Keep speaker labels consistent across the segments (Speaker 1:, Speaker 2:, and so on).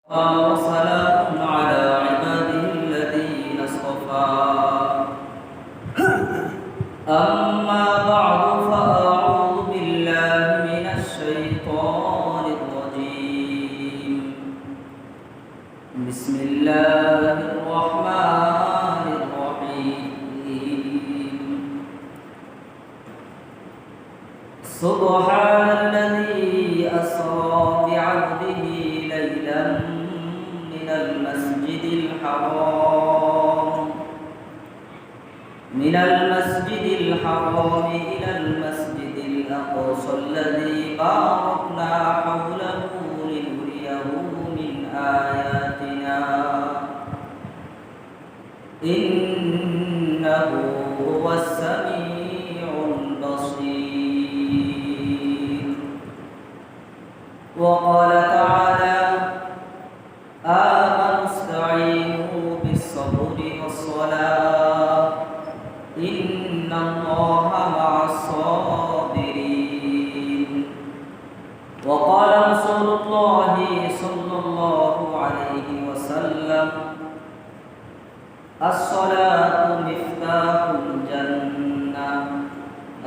Speaker 1: وسلام على عباده الذين اصطفى أما بعد فأعوذ بالله من الشيطان الرجيم بسم الله الرحمن الرحيم سبحان الذي أسرى بعبده ليلا من المسجد الحرام إلى المسجد الأقصى الذي باركنا حوله لنريه من آياتنا إنه هو السميع البصير. وقال تعالى آمنوا استعينوا بالصبر والصلاة إن الله مع الصابرين. وقال رسول الله صلى الله عليه وسلم الصلاة مفتاح الجنة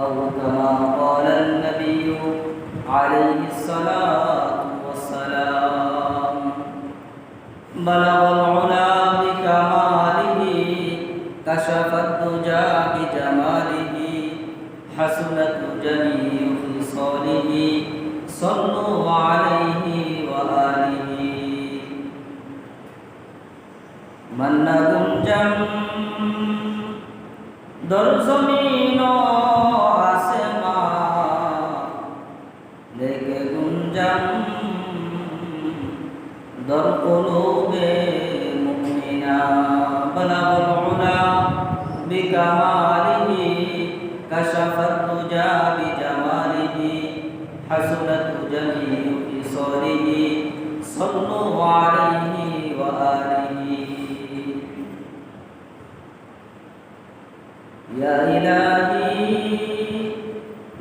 Speaker 1: أو كما قال النبي عليه الصلاة والسلام. بلغ العلا بكماله كشف الدجى بجماله حسنت جميع خصاله صلوا عليه وآله. من গুঞ্জন দর জমিন আসমান লেগে গুঞ্জন দর কুলুবে মুমিনা বলাগুল উলা বিকামালিহি কাশাফাত দুজা বিজামালিহি হাসনাত জামিউ ফিসালিহি সাল্লু আলাইহি ওয়া আলিহি. या इलाही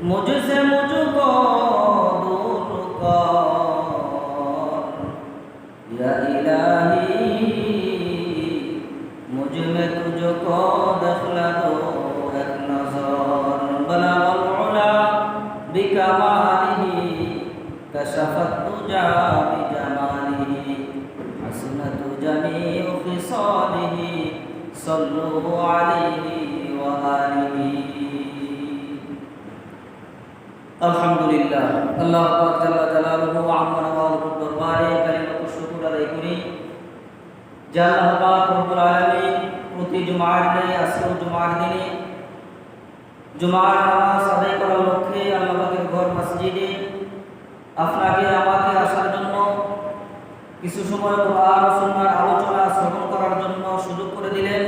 Speaker 1: मुझसे मुझको दूर कर, या इलाही मुझ में तुझको दखला दो एक नजर. बलगल उला बिकमालिही कशफत दुजा बिजमालिही हसनत जमीउ खिसालिही सल्लु अलैहि আলহামদুলিল্লাহ। আল্লাহ পাক জাল্লা জালালুহু ওয়া আম্মা নওয়ালুহুর দরবারে কালিমাতুশ শুকর আদায় করি যে আল্লাহ পাক রব্বুল আলামিন প্রতি জুমার দিনে আসর জুমার দিনে জুমার নামাজ আদায় করার লক্ষ্যে আল্লাহ পাকের ঘর মসজিদে আপনাকে আমাকে আসার জন্য কিছু সময় কোরআন ও সুন্নাহর আলোচনা শ্রবণ করার জন্য সুযোগ করে দিলেন।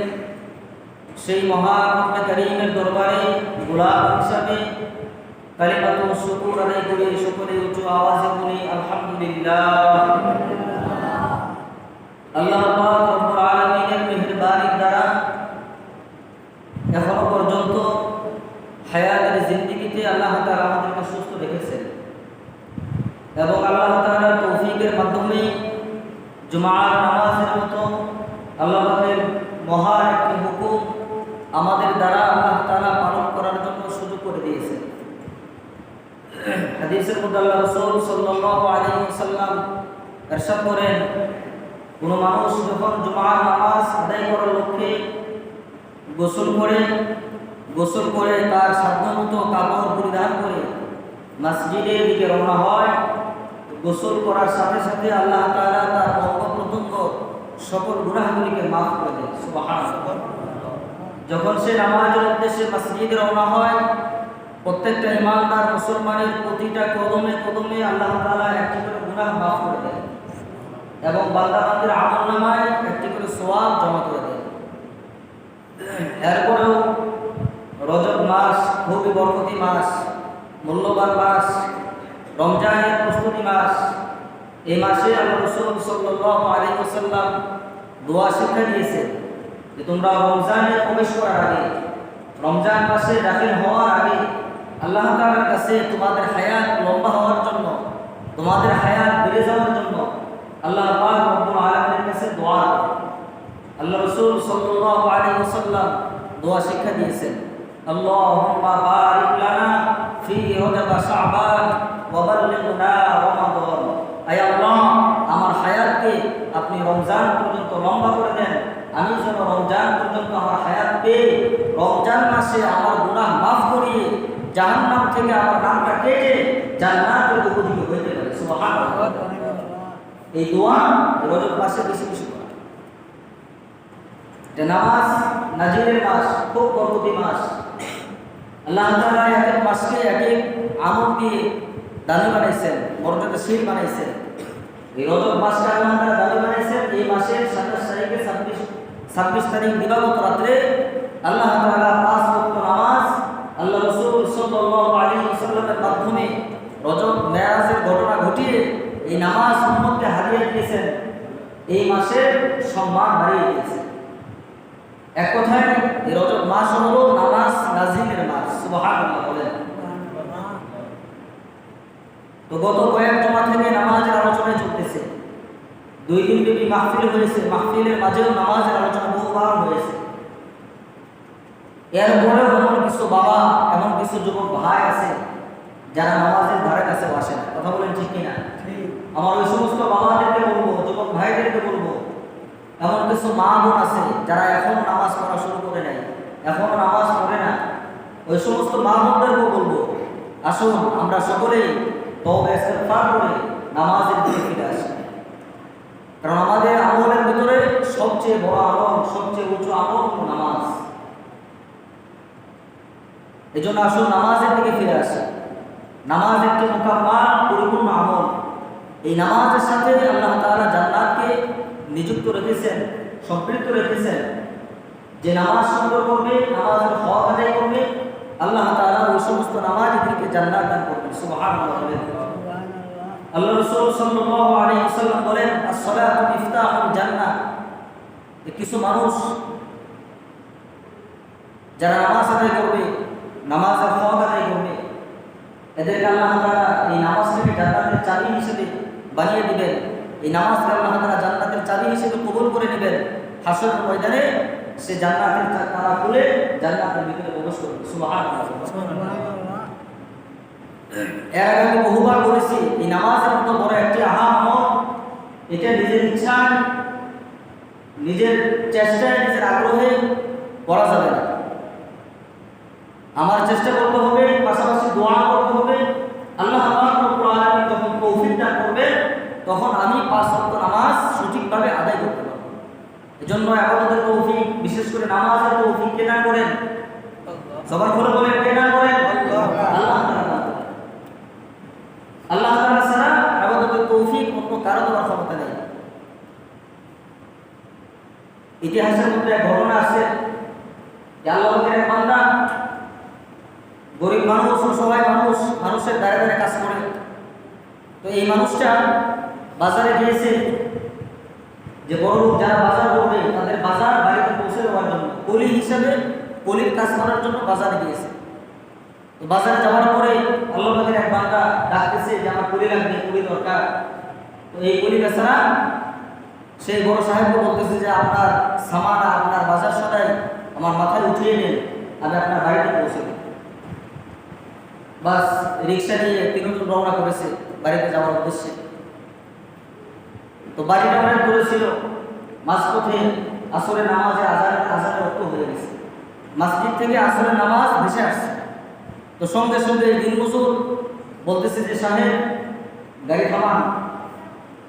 Speaker 1: সেই মহান রব্বে কারীমের দরবারে গোলাম হিসাবে কালিমাতুশ শুকর আদায় করে সকলে উচ্চ আওয়াজে বলি আলহামদুলিল্লাহ। আল্লাহ পাক রব্বুল আলামিনের মেহেরবানির দ্বারা এখনো পর্যন্ত হায়াতের জিন্দেগিতে আল্লাহ তাআলা আমাদেরকে সুস্থ রেখেছেন এবং আল্লাহ তাআলার তৌফিকের মাধ্যমে জুমার নামাজের মতো আল্লাহ পাকের মহান একটি হুকুম আমাদের দ্বারা আল্লাহ তাআলা পালন করার জন্য সুযোগ করে দিয়েছেন। হাদিসের মধ্যে আল্লাহ রাসূল সাল্লাল্লাহু আলাইহি ওয়াসাল্লাম ইরশাদ করেন, কোন মানুষ যখন জুমার নামাজ আদায় করার লক্ষ্যে গোসল করে তার সাধ্যমতো কাপড় পরিধান করে মসজিদের দিকে রওনা হয়, গোসল করার সাথে সাথে আল্লাহ তাআলা তার অঙ্গ প্রত্যঙ্গ সকল গুনাহগুলিকে মাফ করে দেন। সুবহানাল্লাহ। যখন সে নামাজের উদ্দেশ্যে মসজিদে রওনা হয়, প্রত্যেকটা ইমানদার মুসলমানের প্রতিটা কদমে কদমে আল্লাহ তাআলা একটি করে গুনাহ মাফ করে দেন এবং বান্দাবান্দির আমলনামায় একটি করে সওয়াব জমা করে দেন। এরপরেও রজব মাস খুবই বরকতি মাস, মূল্যবান মাস, রমজানের প্রস্তুতি মাস। এই মাসে আল্লাহ রাসূল সাল্লাল্লাহু আলাইহি ওয়াসাল্লাম দোয়া শিক্ষা দিয়েছেন যে তোমরা রমজানে প্রবেশ করার আগে, রমজান মাসে দাখিল হওয়ার আগে আল্লাহ তাআলার কাছে তোমাদের হায়াত লম্বা হওয়ার জন্য, তোমাদের হায়াত বেড়ে যাওয়ার জন্য আল্লাহ পাক সাল্লাল্লাহু আলাইহি ওয়াসাল্লাম দোয়া শিক্ষা দিয়েছেন, আল্লাহুম্মা বারিক লানা ফি রজব শাবান ওয়া বাল্লিগনা রমাদান। আয় আল্লাহ, আমার হায়াতকে আপনি রমজান পর্যন্ত লম্বা করে দেন, আমি যেন রমজান পর্যন্ত আমার হায়াত পেয়ে রমজান মাসে আমার গুনাহ মাফ করিয়ে জাহান্নাম থেকে আমার নামটা কেটে জান্নাতের উপযোগী হইতে পারে। সুবহানাল্লাহ। এই দোয়া রজব মাসে বেশি বেশি করা। এটা নামাজ নাজিলের মাস, খুব বরকতি মাস। আল্লাহ তাআলা এক এক মাসকে এক এক আমল দিয়ে দামি বানাইছেন, মর্যাদাশীল বানাইছেন। এই রজব মাসকে আল্লাহ তাআলা দামি বানাইছেন। এই মাসের 27 তারিখে 26 তারিখ দিবাগত রাত্রে আল্লাহ তাআলা 5 ওয়াক্ত নামাজ আল্লাহ রাসূল সাল্লাল্লাহু আলাইহি ওয়াসাল্লামের মাধ্যমে রজব মেরাজের ঘটনা ঘটিয়ে এই নামাজ উম্মতকে হাদিয়া দিয়েছেন, এই মাসের সম্মান বাড়িয়ে দিয়েছেন। এক কথায় এই রজব মাস হলো নামাজ নাজিলের মাস। সুবহানাল্লাহ বলেন। তো গত কয়েক জমা থেকে নামাজের আলোচনা চলতেছে, 2 দিন ব্যাপী মাহফিল হয়েছে, মাহফিলের মাঝেও নামাজের আলোচনা বহুবার হয়েছে। এরপরেও এমন কিছু বাবা, এমন কিছু যুবক ভাই আছে যারা নামাজের ধারে কাছে আসে না। কথা বলেন ঠিক কিনা? আমার ওই সমস্ত বাবাদেরকে বলবো, যুবক ভাইদেরকে বলবো, এমন কিছু মা বোন আছে যারা এখনো নামাজ পড়া শুরু করে নাই, এখনো নামাজ পড়ে না। ওই সমস্ত মা বোনদেরকেও বলবো, আসুন আমরা সকলেই তওবা ইস্তেগফার করে নামাজের দিকে ফিরে আসি। কারণ আমাদের আমলের ভিতরে সবচেয়ে বড় আমল, সবচেয়ে উঁচু আমল নামাজ। এজন্য আসুন নামাজের দিকে ফিরে আসি। নামাজ একটি মুকাম্মাল পরিপূর্ণ আমল। এই নামাজের সাথে আল্লাহ তাআলা জান্নাতকে নিযুক্ত রেখেছেন, সম্পৃক্ত রেখেছেন। যে নামাজ সুন্দর করবে, নামাজের হক আদায় করবে, আল্লাহ তাআলা ওই সমস্ত নামাজীদেরকে জান্নাত দান করবেন। সুবহানাল্লাহ। আল্লাহ রাসূল সাল্লাল্লাহু আলাইহি ওয়াসাল্লাম বলেন, আস-সালাতু মিফতাহুল জান্নাহ। কিছু মানুষ যারা নামাজ আদায় করবে, নামাজের হক আদায় করবে, এদেরকে আল্লাহ তাআলা এই নামাজকে জান্নাতের চাবি হিসেবে বানিয়ে দিবেন। এই নামাজকে আল্লাহ তাআলা জান্নাতের চাবি হিসেবে কবুল করে নেবেন। হাসরের ময়দানে সে জান্নাতের তালা খুলে জান্নাতের ভিতরে প্রবেশ করবে। সুবহানাল্লাহ। এর আগে আমি বহুবার বলেছি, এই নামাজের মতো বড় একটি আহাম আমল, এটা নিজের ইচ্ছায়, নিজের চেষ্টায়, নিজের আগ্রহে করা যাবে না। আমার চেষ্টা করতে হবে, পাশাপাশি দোয়া করতে হবে। আল্লাহ পাক রব্বুল আলামিন যখন তৌফিক দান করবেন, তখন আমি 5 ওয়াক্ত নামাজ সঠিকভাবে আদায় করতে পারব। এজন্য ইবাদতের তৌফিক, বিশেষ করে নামাজের তৌফিক কে দান করেন? সবার করে বলেন, কে দান করেন? আল্লাহ তাআলা। আল্লাহ তাআলা ছাড়া ইবাদতের তৌফিক অন্য কারো দেওয়ার ক্ষমতা নেই। ইতিহাসের মধ্যে এক ঘটনা আছে যে আল্লাহর এক বান্দা, গরিব মানুষ, অসহায় মানুষ, মানুষের দ্বারে দ্বারে কাজ করে। তো এই মানুষটা বাজারে গিয়েছে, যে বড় লোক যারা বাজার করবে তাদের বাজার বাড়িতে পৌঁছে দেওয়ার জন্য, কুলি হিসাবে, কুলির কাজ করার জন্য বাজারে গিয়েছে। তো বাজারে যাওয়ার পরে আল্লাহর এক বান্দা ডাকতেছে যে আমার কুলি লাগবে, কুলি দরকার। তো এই কুলি বেচারা সেই বড় সাহেবকে বলতেছে যে আপনার সামানা, আপনার বাজার সদাই আমার মাথায় উঠিয়ে নেন, আমি আপনার বাড়িতে পৌঁছে দেব। বাস রিক্সা নিয়ে 3 জন রওনা করেছে বাড়িতে যাওয়ার উদ্দেশ্যে। তো বাড়িটা অনেক দূরে ছিল, মাঝপথে আসরের নামাজে আজানের রক্ত হয়ে গেছে। মসজিদ থেকে আসরের নামাজ ভেসে আসছে। তো সঙ্গে সঙ্গে দিন মজুর বলতেছে যে সাহেব গাড়ি থামান,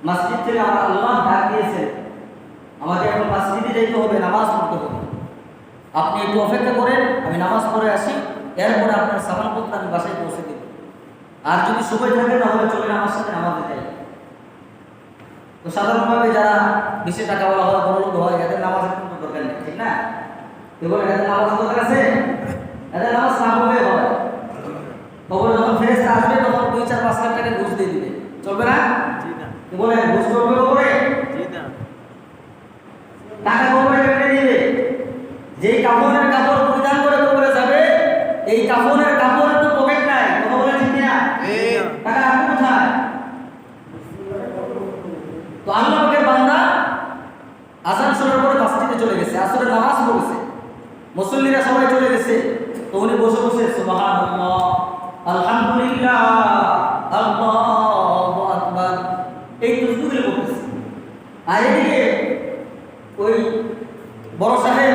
Speaker 1: মসজিদ থেকে আমার আল্লাহ ডাক দিয়েছে, আমাকে এখন মসজিদে যেতে হবে, নামাজ পড়তে হবে। আপনি একটু অপেক্ষা করেন, আমি নামাজ পড়ে আসি, এরপরে আপনার সামানপত্র আমি বাসায় পৌঁছে দেব। আর যদি সময় থাকে তাহলে চলে আমার সাথে নামাজে যাই। তো সাধারণভাবে যারা বেশি টাকা বলা হয়, বড় লোক হয়, এদের নামাজের কোনো দরকার নেই, ঠিক না? এবার এদের নামাজ দরকার আছে, এদের নামাজ না পড়লে হবে। তখন যখন ফেরেশতা আসবে তখন 2-4-5 লাখ টাকা ঘুষ দিয়ে দিবে, চলবে না? বলে ঘুষ করবে করে টাকা কবরে কেটে দিবে। যেই কাফনের কাপড় পরিধান করে কবরে যাবে, এই কাফনের কাপড়ের তো পকেট নাই, কথা বলে ঠিক না? টাকা রাখবে কোথায়? তো আল্লাহর বান্দা আযান শোনার পরে মসজিদে চলে গেছে। আসরের নামাজ পড়েছে, মুসল্লিরা সবাই চলে গেছে, তো উনি বসে বসে সুবহানাল্লাহ, আলহামদুলিল্লাহ, আল্লাহু আকবার এই তাসবিহগুলো বলতেছে। আর এদিকে ওই বড় সাহেব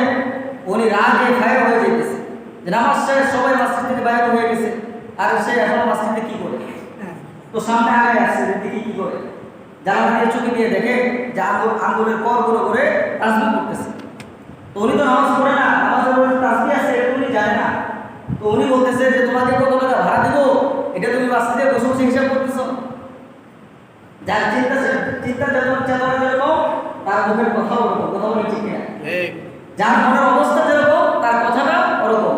Speaker 1: উনি রাগে ফায়ার হয়ে যেতেছে যে নামাজ শেষ, সবাই মসজিদ থেকে বাইরে হয়ে গেছে, আর সে এখন মসজিদে কি করে? তো সামনে আগে আসছে, দেখি কি করে, জানালা দিয়ে চোখে দিয়ে দেখে যে আঙ্গুলের করগুলো করে তাসবিহ করতেছে। তো উনি তো নামাজ পড়ে না, নামাজের মধ্যে তাসবিহ আছে এটা উনি জানে না। তো উনি বলতেছে যে তোমাকে কত টাকা ভাড়া দিব, এটা তুমি মসজিদে বসে বসে হিসাব করতেছো। যার চিন্তা চেতনা যেরকম তার মুখের কথা ওরকম, কথা বলে ঠিক না, যার মনের অবস্থা যেরকম তার কথাটা ওরকম।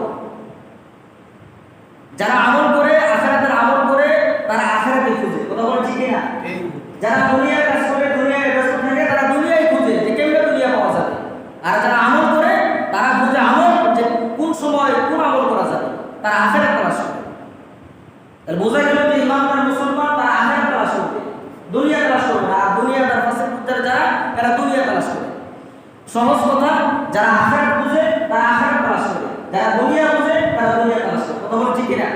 Speaker 1: যারা আমল করে আখিরাতের আমল করে তারা আখিরাতে খুঁজে, কথা বলে ঠিক না। যারা দুনিয়ার কাজ করে দুনিয়ায় ব্যস্ত থাকে তারা দুনিয়ায় খুঁজে যে কেমনে দুনিয়া পাওয়া যাবে, আর যারা আমল করে তারা খুঁজে আমল যে কোন সময় কোন আমল করা যাবে, তারা আখিরাত তালাশ করে। তাহলে বোঝা গেল যে ইমানদার মুসলমান তারা আখিরাত তালাশ করবে, দুনিয়া তালাশ করবে না। আর দুনিয়াদার ফাসিক মুদ্দার যারা এরা দুনিয়া তালাশ করে। সহজ কথা, যারা আখিরাত বুঝে তারা আখিরাত তালাশ করে, যারা দুনিয়া বুঝে তারা দুনিয়া তালাশ করে, কথা বলে ঠিক না।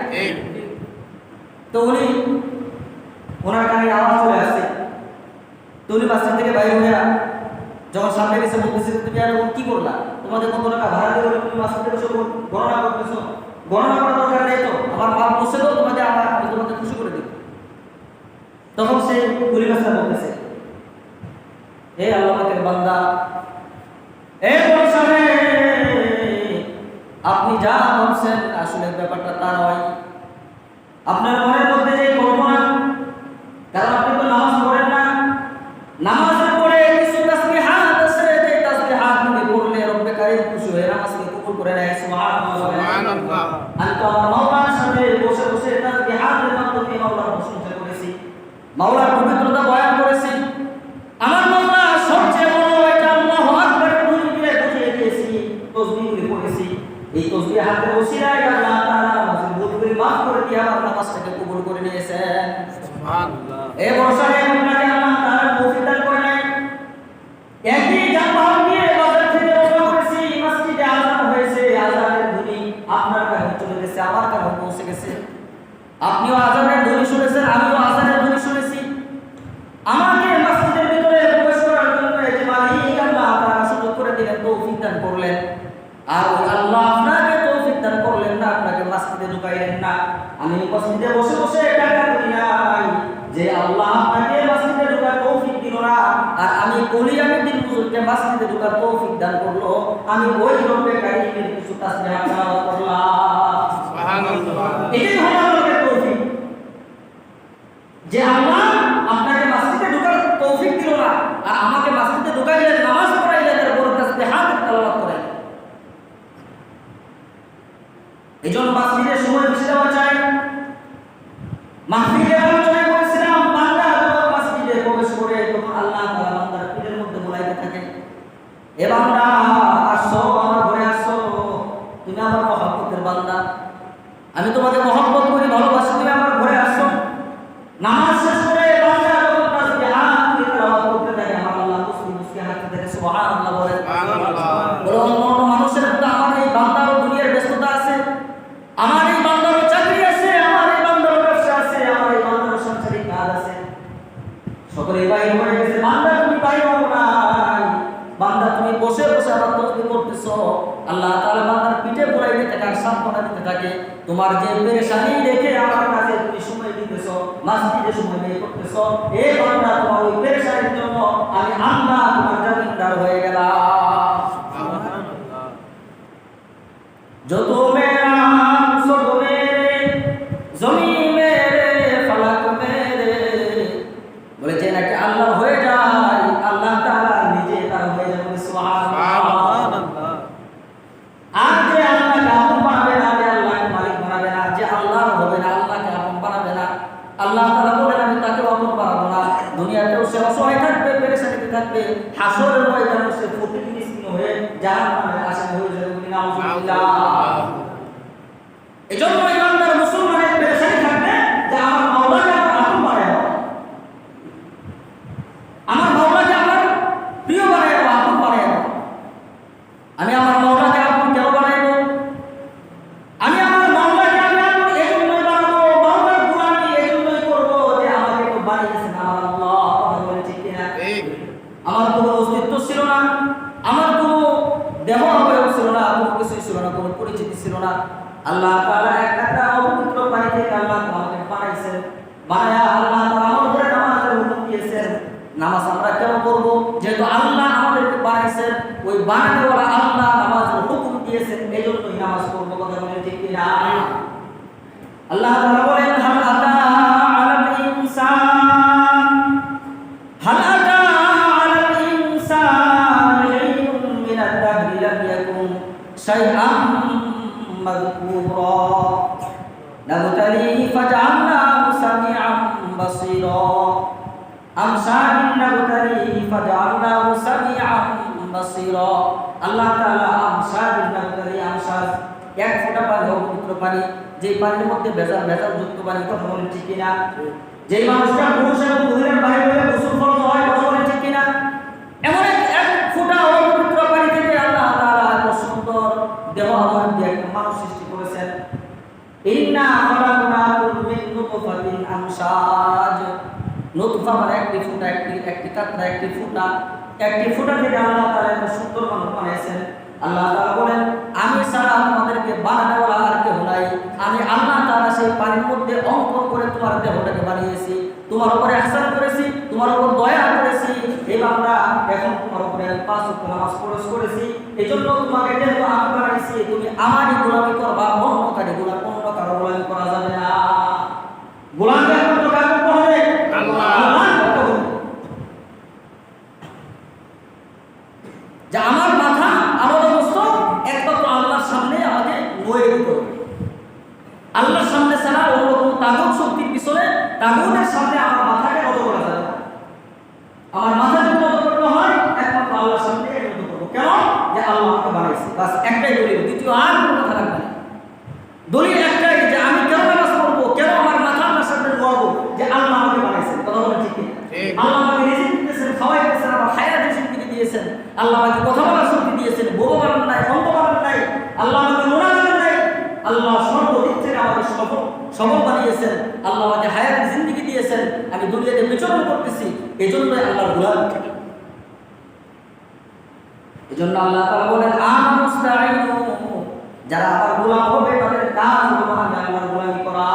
Speaker 1: তো উনি ওনার কানে আওয়াজ চলে আসছে, তো উনি বাসা থেকে বাইরে হয়ে যখন সামনে গেছে বলতেছে তুমি আর কি করলা, তোমাদের কত টাকা ভাড়া দেবো, তুমি মাসে বসে গণনা করতেছো, গণনা করার দরকার নেই, তো আমার মাল বসে দাও, তোমাদের আমি তোমাদের খুশি করে দেব। তখন সে গুলিবাসা বলতেছে, হে আল্লাহ পাকের বান্দা, হে বড় সাহেব, আপনি যা বলছেন আসলে ব্যাপারটা তা নয়। আপনার মনের মধ্যে যে কল্পনা, কারণ আপনি তো নামাজ পড়েন না, নামাজের পরে কিছু তাসবিহাত আছে, যে তাসবিহাত আপনি পড়লে রব্বে কারীম খুশি হয়ে নামাজকে কবুল করে নেয়। সুবহানাল্লাহ, সুবহানাল্লাহ। আমি তো আমার মাওলার সাথে বসে বসে তাসবিহাতের মাধ্যমে মাওলার প্রশংসা করেছি, মাওলার পবিত্রতা বয়ান করেছি, আমার মাওলা সবচেয়ে বড় এটা আল্লাহু আকবার বলে বুঝিয়ে দিয়েছি, তাসবিহগুলি পড়েছি। এই তাসবিহাতের ওসিলায় আল্লাহ তাআলা আমাদের ভুলগুলি মাফ করে দিয়ে আমার নামাজটাকে কবুল করে নিয়েছেন। সুবহানাল্লাহ। এই বড় সাহেব আপনাকে আল্লাহ তাআলা তৌফিক দান করে নাই। একই যানবাহন নিয়ে বাজার থেকে রওনা করেছি, মসজিদে আযান হয়েছে, আযানের ধ্বনি আপনার কানে চলে গেছে, আমার কানে পৌঁছে গেছে। আপনিও আযানের ধ্বনি শুনেছেন, আমিও আযানের ধ্বনি শুনেছি। আমাকে মসজিদের ভিতরে প্রবেশ করার জন্য এই যে মালিক আল্লাহ তাআলা সুযোগ করে দিলেন, তৌফিক দান করলেন। আর ওই আল্লাহ আপনাকে তৌফিক দান করলেন না, আপনাকে মসজিদে ঢুকাইলেন না। আমি মসজিদে বসে বসে টাকা করি নাই যে আল্লাহ আপনাকে মসজিদে ঢোকার তৌফিক দিল না, আর আমি বলি আমি দিন হুজুরকে মসজিদে ঢোকার তৌফিক দান করলো, আমি ওই রব্বে কারীমের কিছু তাসবিহ তেলাওয়াত করলাম। সুবহানাল্লাহ। এটাই হলো আমাদের তৌফিক, যে আল্লাহ আপনাকে মসজিদে ঢোকার তৌফিক দিল না, আর আমাকে মসজিদে ঢুকাইলেন, নামাজ পড়াইলেন, এর বড় তাসবিহাত তেলাওয়াত করাইলেন। এজন্য মাহফিলের সময় বেশি দেওয়া চাই। মাহফিলে আলোচনা করেছিলাম, বান্দা যখন মসজিদে প্রবেশ করে তখন আল্লাহ তাআলা বান্দার পিঠের মধ্যে বলাইতে থাকে, এ বান্দা আসো, আমার ঘরে আসো, তুমি আমার মহব্বতের বান্দা, আমি তোমাকে মহব্বত করি, ভালোবাসি, তুমি আমার ঘরে আসো। নামাজ শেষ করে বান্দা যখন তাসবিহাত তেলাওয়াত করতে থাকে, আমার আল্লাহ মুসলিম মুসলিম হাতে থাকে সুবহানাল্লাহ বলে। সুবহানাল্লাহ। বলো অন্য মানুষের মধ্যে আমার এই বান্দারও দুনিয়ার ব্যস্ততা আছে, আমার এই বান্দারও চাকরি আছে, আমার এই বান্দারও ব্যবসা আছে, আমার এই বান্দারও সাংসারিক কাজ আছে, সকলে বাইরে হয়ে গেছে। বান্দা তুমি বাইরে হও নাই, বান্দা তুমি বসে বসে আমার তাসবিহ করতেছো। আল্লাহ তাআলা বান্দার পিঠে পড়াইতে থাকে আর সান্ত্বনা দিতে থাকে, তোমার যে পেরেশানি রেখে আমার কাছে তুমি সময় দিতেছো, মসজিদে সময় বের করতেছো, এ বান্দা তোমার ওই পেরেশানির জন্য আমি আল্লাহ তোমার জামিনদার হয়ে গেলাম। সুবহানাল্লাহ। যত মেরা সব মেরে, জমি মেরে, ফলক মেরে, বলে যে নাকি আল্লাহ হয়ে যায়, আল্লাহ তাআলা নিজে তার হয়ে যাবে। সুবহানাল্লাহ। আর যে আল্লাহকে আপন বানাবে না, যে আল্লাহকে মালিক বানাবে না, যে আল্লাহ হবে না, আল্লাহকে আপন বানাবে না, আল্লাহ তাআলা বলেন আমি তাকে আপন বানাবো না। দুনিয়াতেও সে অসহায় থাকবে, পেরেশানিতে থাকবে, হাসরের ময়দানে সে প্রতিনিধিত্ব হয়ে জাহান্নামের আসামি হয়ে যাবে। নাউযুবিল্লাহ। এজন্য ইমানদার মুসলমানের পেরেশানি থাকবে যে আমার মাওলাকে আমার আপন বানায়, আমার মাওলাকে আমার প্রিয় বানায়, আপন বানায়। আমার কোনো অস্তিত্ব ছিল না, আমার কোনো দেহ অবয়ব ছিল না, কোনো কিছুই ছিল না, কোনো পরিচিতি ছিল না। আল্লাহ তাআলা একটা অপবিত্র পানি থেকে আল্লাহ আমাকে বানাইছেন, বানায়া আল্লাহ তাআলা আমার উপরে নামাজের হুকুম দিয়েছেন। নামাজ আমরা কেন করব? যেহেতু আল্লাহ আমাদেরকে বানাইছেন, ওই বানানোওয়ালা আল্লাহ নামাজের হুকুম দিয়েছেন, এজন্যই নামাজ করব। কথা বলেন ঠিক কিনা? আল্লাহ তাআলা বলেন হাল আতা আলাল ইনসান হাল আতা আলাল ইনসান হিনুন মিনাদ দাহরি লাম ইয়াকুন শাইআন মাযকুরা নাবতালিহি ফাজআলনাহু সামিআন বাসীরা আমসালিন নাবতালিহি ফাজআলনাহু সামিআন বাসীরা। আল্লাহ তাআলা আমসালিন নাবতালিহি আমসাল এক ফোঁটা পানি পবিত্র পানি, যে পানির মধ্যে ভেজাল যুক্ত পানি। কথা বলেন ঠিক কিনা? যে মানুষটা পুরুষ এবং মহিলার বাইরে হলে গোসল ফরজ হয়। কথা বলেন ঠিক কিনা? এমন এক ফোঁটা পবিত্র পানি থেকে আল্লাহ তাআলা এত সুন্দর দেহ অবয়ব দিয়ে একটা মানুষ সৃষ্টি করেছেন। ইন্না খালাকনাকুম মিন নুতফাতিন আমসাজ। নুতফা মানে একটি ফোঁটা, একটি কাতরা, একটি ফোঁটা থেকে আল্লাহ তাআলা এত সুন্দর মানুষ বানিয়েছেন। আল্লাহ তাআলা বলেন আমি ছাড়া তোমাদেরকে বানানোওয়ালা আর কেউ নাই। আমি আল্লাহ তাআলা সেই পানির মধ্যে অঙ্কন করে তোমার দেহটাকে বানিয়েছি, তোমার উপরে ihsan করেছি, তোমার উপর দয়া করেছি। এই বান্দা এখন তোমার উপরে 5 ওয়াক্ত নামাজ ফরজ করেছি, এজন্য তোমাকে যেহেতু আমি বানাইছি, তুমি আমারই গোলামি করবা, অন্য কারো গোলামি করা যাবে না। গোলামি একমাত্র কার করতে হবে? আল্লাহ। যা আমার মাথা আমার মস্তক একমাত্র আল্লাহর সামনে আমাকে নয়ে দিতে হবে। আল্লাহর সামনে ছাড়া অন্য কোনো তাগুত শক্তির পিছনে, তাগুতের সামনে আমার মাথাকে নত করা যাবে না। আমার মাথা যদি নত করতে হয় একমাত্র আল্লাহর সামনে নত করবো। কেন? যে আল্লাহ আমাকে বানাইছে। বাস একটাই দলিল, দ্বিতীয় আর কোনো কথা লাগবে না। দলিল একটাই যে আমি কেন নামাজ পড়বো, কেন আমার মাথা আল্লাহর সামনে নোয়াবো, যে আল্লাহ আমাকে বানাইছে। কথা বলেন ঠিক কিনা? আল্লাহ আমাকে রিজিক দিয়েছেন, খাওয়াইতেছেন, আমার হায়াত রিজিক দিয়েছেন। আল্লাহ আমাকে কথা বলার শক্তি দিয়েছেন, বোবা বানান নাই, অন্ধ বানান নাই। আল্লাহ আমাকে নোনা বানান নাই। আল্লাহ সর্বদিক থেকে আমাকে সবল বানিয়েছেন। আল্লাহ আমাকে হায়াতের জিন্দেগি দিয়েছেন। আমি দুনিয়াতে বিচরণ করতেছি, এজন্যই আল্লাহর গোলাম। এজন্য আল্লাহ তাআলা বলেন আমানুস্তাঈনু, যারা আমার গোলাম হবে তাদের কাজ হলো আমি আল্লাহর গোলামি করা।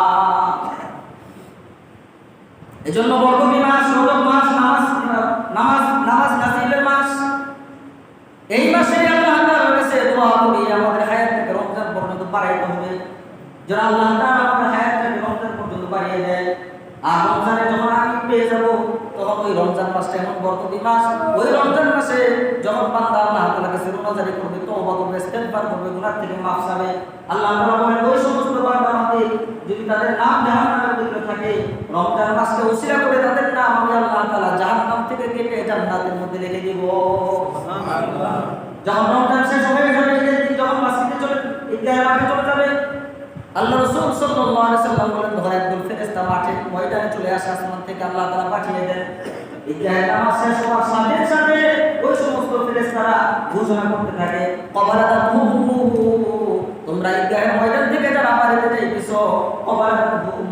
Speaker 1: এজন্য বরকতি মাস, রজব মাস, নামাজ নাজিলের মাস। এই মাসে আল্লাহ তাআলার কাছে দোয়া করি আমাদের হায়াতটাকে রমজান পর্যন্ত বাড়াইতে হবে। যেন আল্লাহ তাআলা আমাদের হায়াতটাকে রমজান পর্যন্ত বাড়িয়ে দেয়। আর রমজানে যখন আমি পেয়ে যাব, তখন ওই রমজান মাসটা এমন বরকতি মাস, ওই রমজান মাসে যখন বান্দা আল্লাহ তাআলার কাছে রোজাদারি করবে, তওবা করবে, ইস্তেগফার করবে, গুনাহ থেকে মাফ চাবে, আল্লাহ তাআলা বলেন ওই সমস্ত বান্দা আমাদের যদি তাদের নাম জাহান্নামের ভিতরে থাকে, রমজান মাসকে উসিলা করে তাদের নাম আমি আল্লাহ তাআলা জাহান্নাম থেকে কেটে জান্নাতের মধ্যে রেখে দেব। সুবহানাল্লাহ। যখন রমজান শেষ হয়ে যাবে, ঈদের দিন যখন মসজিদে চলে, ঈদগাহের মাঠে চলে যাবে, আল্লাহ রাসূল সাল্লাল্লাহু আলাইহি সাল্লাম বলেন ধরে একদম ফেরেশতা মাঠে ময়দানে চলে আসে, আসমান থেকে আল্লাহ তাআলা পাঠিয়ে দেন। ঈদগাহের নামাজ শেষ হওয়ার সাথে সাথে ওই সমস্ত ফেরেশতারা ঘোষণা করতে থাকে কবারাতুহু, তোমরা ঈদগাহের ময়দান থেকে যারা বাড়িতে যাইতেছো, কবারাতুহু,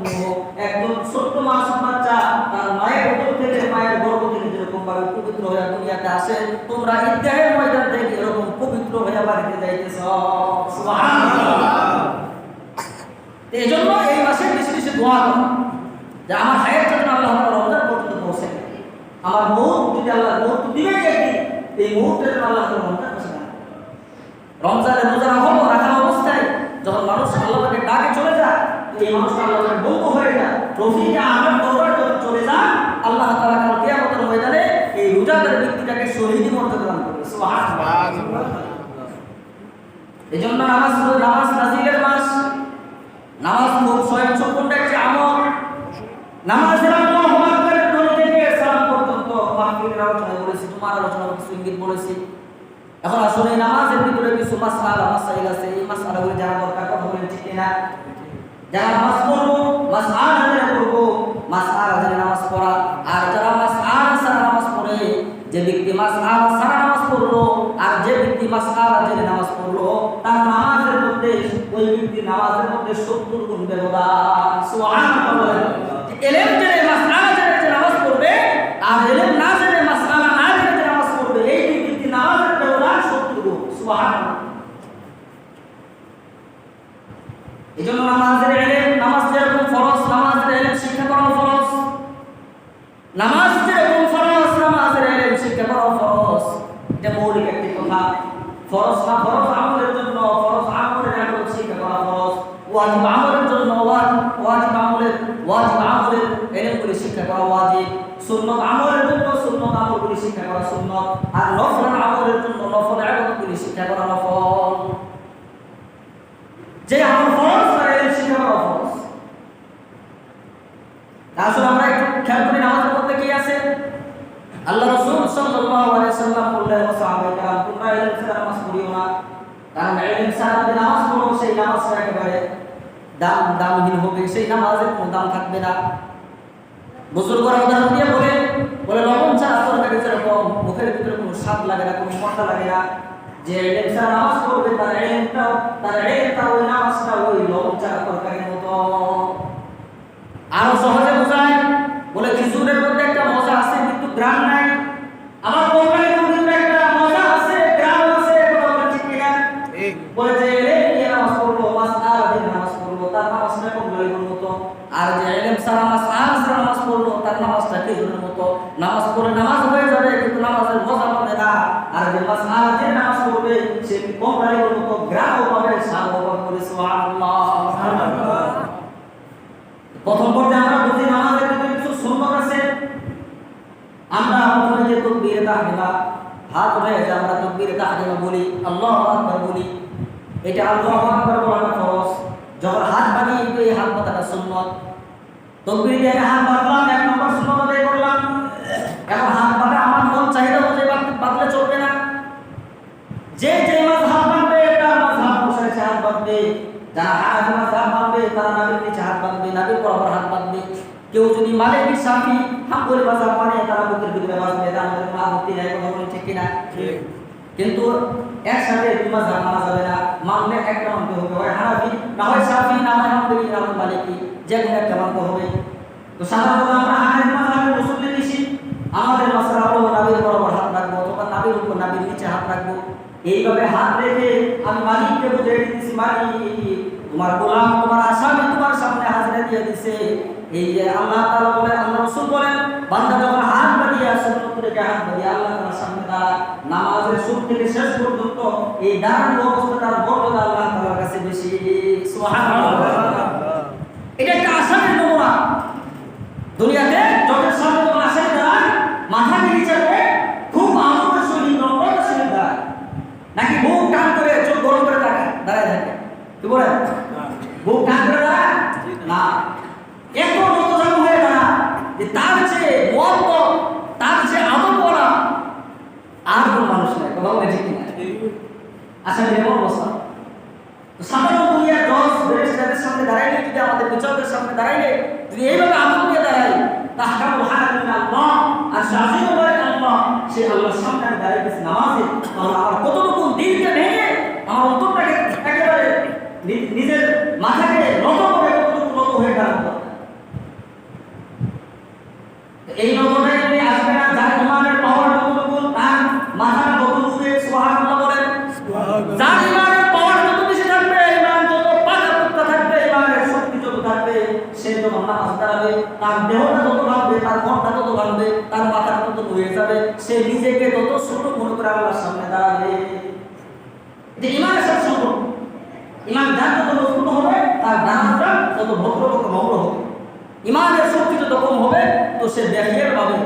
Speaker 1: একদম ছোট্ট মাসুম বাচ্চা তার মায়ের উদর থেকে, মায়ের গর্ভ থেকে যেরকম ভাবে পবিত্র হয়ে দুনিয়াতে আসে, তোমরা ঈদগাহের ময়দান থেকে এরকম পবিত্র হয়ে বাড়িতে যাইতেছো। সুবহানাল্লাহ। এজন্য এই মাসে বেশি বেশি দোয়া করো যে আমার হায়াত যেন আল্লাহ তাআলা রমজান পর্যন্ত পৌঁছে। আমার মউত যদি আল্লাহ মউত দিবে একদিন, এই মুহূর্তে যেন আল্লাহ তাআলা রমজান পৌঁছে না। রমজানে রোজা রাখা অবস্থায় যখন মানুষ আল্লাহকে ডাকে চলে যায়, এই মানুষ আল্লাহকে বন্ধু হয়ে যায়, রফিকে আমার দরবার যখন চলে যায়, আল্লাহ তাআলা কাল কিয়ামতের ময়দানে এই রোজাদার ব্যক্তিটাকে শহীদি মর্যাদা দান করবে। সুবহানাল্লাহ। এজন্য নামাজ নাজিলের মাস। নামাজ খুব স্বয়ংসম্পূর্ণ একটি আমল। নামাজের আল্লাহু আকবারের ধ্বনি থেকে সালাম পর্যন্ত মাহফিলের আলোচনা করেছি, তোমার আলোচনা কিছু ইঙ্গিত বলেছি। এখন আসলে নামাজের ভিতরে কিছু মাসাইল আছে, এই মাসআলাগুলো জানা দরকার। কথা বলেন ঠিক কিনা? যারা নামাজ পড়বো, মাসআলা জেনে পড়বো, মাসআলা জেনে নামাজ পড়া। আর যারা মাসআলা ছাড়া নামাজ পড়ে, যে ব্যক্তি মাসআলা ছাড়া নামাজ পড়লো আর যে ব্যক্তি মাসআলা জেনে নামাজ পড়লো, তার নামাজের মধ্যে ওই ব্যক্তির নামাজের মধ্যে 70 গুণ ব্যবধান। সুবহানাল্লাহ। ইলম জেনে মাসআলা জেনে যে নামাজ পড়বে আর ইলম না জেনে মাসআলা না জেনে যে নামাজ সুন্নত আমলের জন্য সুন্নত আমলগুলি শিক্ষা করা সুন্নত, আর নফল আমলের জন্য নফল ইবাদতগুলি শিক্ষা করা নফল। যে আমল ফরজ তার ইলম শিক্ষা করা ফরজ। আসলে আমরা একটু খেয়াল করি নামাজের মধ্যে কি আছে। আল্লাহ রাসূল সাল্লাল্লাহু আলাইহি সাল্লাম বললেন সাহাবায়ে কেরাম তোমরা ইলম ছাড়া নামাজ পড়িও না, কারণ ইলম ছাড়া যদি নামাজ পড়ো সেই নামাজটা একেবারে দামহীন হবে, সেই নামাজের কোনো দাম থাকবে না। বুজুর্গরা উদাহরণ দিয়ে বলে লবণ ছাড়া তরকারি যেরকম মুখের ভিতরে কোনো স্বাদ লাগে না, কোনো মজা লাগে না, যে ইলম ছাড়া নামাজ পড়বে তার ইলমটা ওই নামাজটা ওই লবণ ছাড়া তরকারির মতো। আরো সহজে বোঝায় বলে খেজুরের মধ্যে একটা মজা আছে কিন্তু গ্রাম নাই, আমার তরকারির মধ্যে একটা মজা আছে গ্রাম আছে, কথা ঠিক কিনা? বলে যে ইলম নিয়ে নামাজ পড়বো, মাসআলা দিয়ে নামাজ পড়বো, তার নামাজটা কবুলের মতো। আর যে ইলম ছাড়া মাসআলা ছাড়া নামাজ পড়লো তার নামাজটা খেজুরের মতো। নামাজ পড়ে নামাজ হয়ে যাবে কিন্তু নামাজের মজা পাবে না। আর যে মাসআলা দিয়ে নামাজ পড়বে সে কবুলের মতো গ্রামও পাবে, সাগও পাবে। সুবহানাল্লাহ, সুবহানাল্লাহ। প্রথম পর্যায়ে আমরা বুঝি নামাজের ভিতরে কিছু সুন্নাত আছে। আমরা প্রথমে যে তাকবীরে তাহরিমা হাত উঠে যে আমরা তাকবীরে তাহরিমা বলি, আল্লাহু আকবার বলি, এটা আল্লাহু আকবার বলাটা ফরজ। যখন হাত বাঁধি এই হাত বাঁধাটা সুন্নাত। তাকবীর দিয়ে হাত বাঁধলাম, এক নম্বর সুন্নাত আদায় করলাম। এখন হাত বাঁধা আমার মন চাহিদা অনুযায়ী বাঁধলে চলবে না। যে মাযহাব বাঁধবে তার মাযহাব অনুসারে হাত বাঁধবে। যারা হানাফি মাযহাব বাঁধবে তারা নাবির নিচে হাত বাঁধবে, নাবির বরাবর হাত বাঁধবে। কেউ যদি মালিকি শাফি হাম্বলি মাযহাব মানে তারা বুকের ভিতরে বাঁধবে, তারা আমাদের মাহমুদি নাই, কথা বলেন ঠিক কিনা? ঠিক। কিন্তু একসাথে দুই মাযহাব মানা যাবে না, মানলে একটা মানতে হবে, হয় হানাফি না হয় শাফি না হয় হাম্বলি না হয় মালিকি, যে কোনো একটা মানতে হবে। তো সাধারণত আমরা হানাফি মাযহাবের মুসল্লি বেশি, আমাদের মাসআলা হলো নাবির বরাবর হাত রাখবো অথবা নাবির উপর নাবির নিচে হাত রাখবো। এইভাবে হাত রেখে আমি মালিককে বুঝিয়ে দিচ্ছি, মালিক তোমার গোলাম তোমার আসামি তোমার সামনে হাজিরা দিয়ে দিছে। এই যে আল্লাহ তাআলা বলেন, আল্লাহ রাসূল বলেন, বান্দা যখন হাত বাড়িয়ে সুন্নাত রেখে হাত বাড়িয়ে আল্লাহ তাআলার সামনে দাঁড়ায়, নামাজের শুরু থেকে শেষ পর্যন্ত এই দাঁড়ানো অবস্থাটার মর্যাদা আল্লাহ তাআলার কাছে বেশি। সুবহানাল্লাহ। এটা একটা আসামের নমুনা। দুনিয়াতে যখন সামনে যখন আসামি দাঁড়ায় মাথা নিচে করে খুব আনন্দের সহিত নম্রতার সহিত দাঁড়ায়, নাকি মুখ টান করে চোখ গরম করে দাঁড়ায় থাকে? কি বলে? বুক টান করে দাঁড়ায় না, এত নতজানু হয়ে দাঁড়ায় যে তার চেয়ে মত তার চেয়ে আদব বলা আর কোন মানুষ নাই, কথা বলে ঠিক কিনা? আসলে এমন অবস্থা। তো সাধারণ দুনিয়ার জজ ব্যারিস্টারদের সামনে দাঁড়াইলে, যদি আমাদের বিচারকের সামনে দাঁড়াইলে যদি এইভাবে আদব নিয়ে দাঁড়াই, তাহকামুল হাকিমিন আল্লাহ আর শাযিউল আল্লাহ, সে আল্লাহর সামনে দাঁড়াইতেছে নামাজে, তাহলে আমার কতটুকু দিলকে ভেঙে আমার অন্তরটাকে একেবারে নিজের মাথাকে নত করে কতটুকু নত হয়ে দাঁড়ানো। এই নতটাই যদি আসবে না, যার ইমানের পাওয়ার কতটুকু, তার মাথাটা কত উঠবে, সুবহানাল্লাহ বলেন। যার ইমানের পাওয়ার যত বেশি থাকবে, ইমান যত পাকাপোক্তা থাকবে, ইমানের শক্তি যত থাকবে, সে যখন নামাজ দাঁড়াবে তার দেহটা তত ভাঙবে, তার মনটা তত ভাঙবে, তার মাথা তত হয়ে যাবে, সে নিজেকে তত ছোট মনে করে আল্লাহর সামনে দাঁড়াবে। যে ইমানের সাথে সম্পর্ক, ইমান যার যত মজবুত হবে তার দাঁড়ানোটা তত ভদ্র নম্র হবে। ইমানের শক্তি যত কম হবে তো সে দেখিয়ে পাবে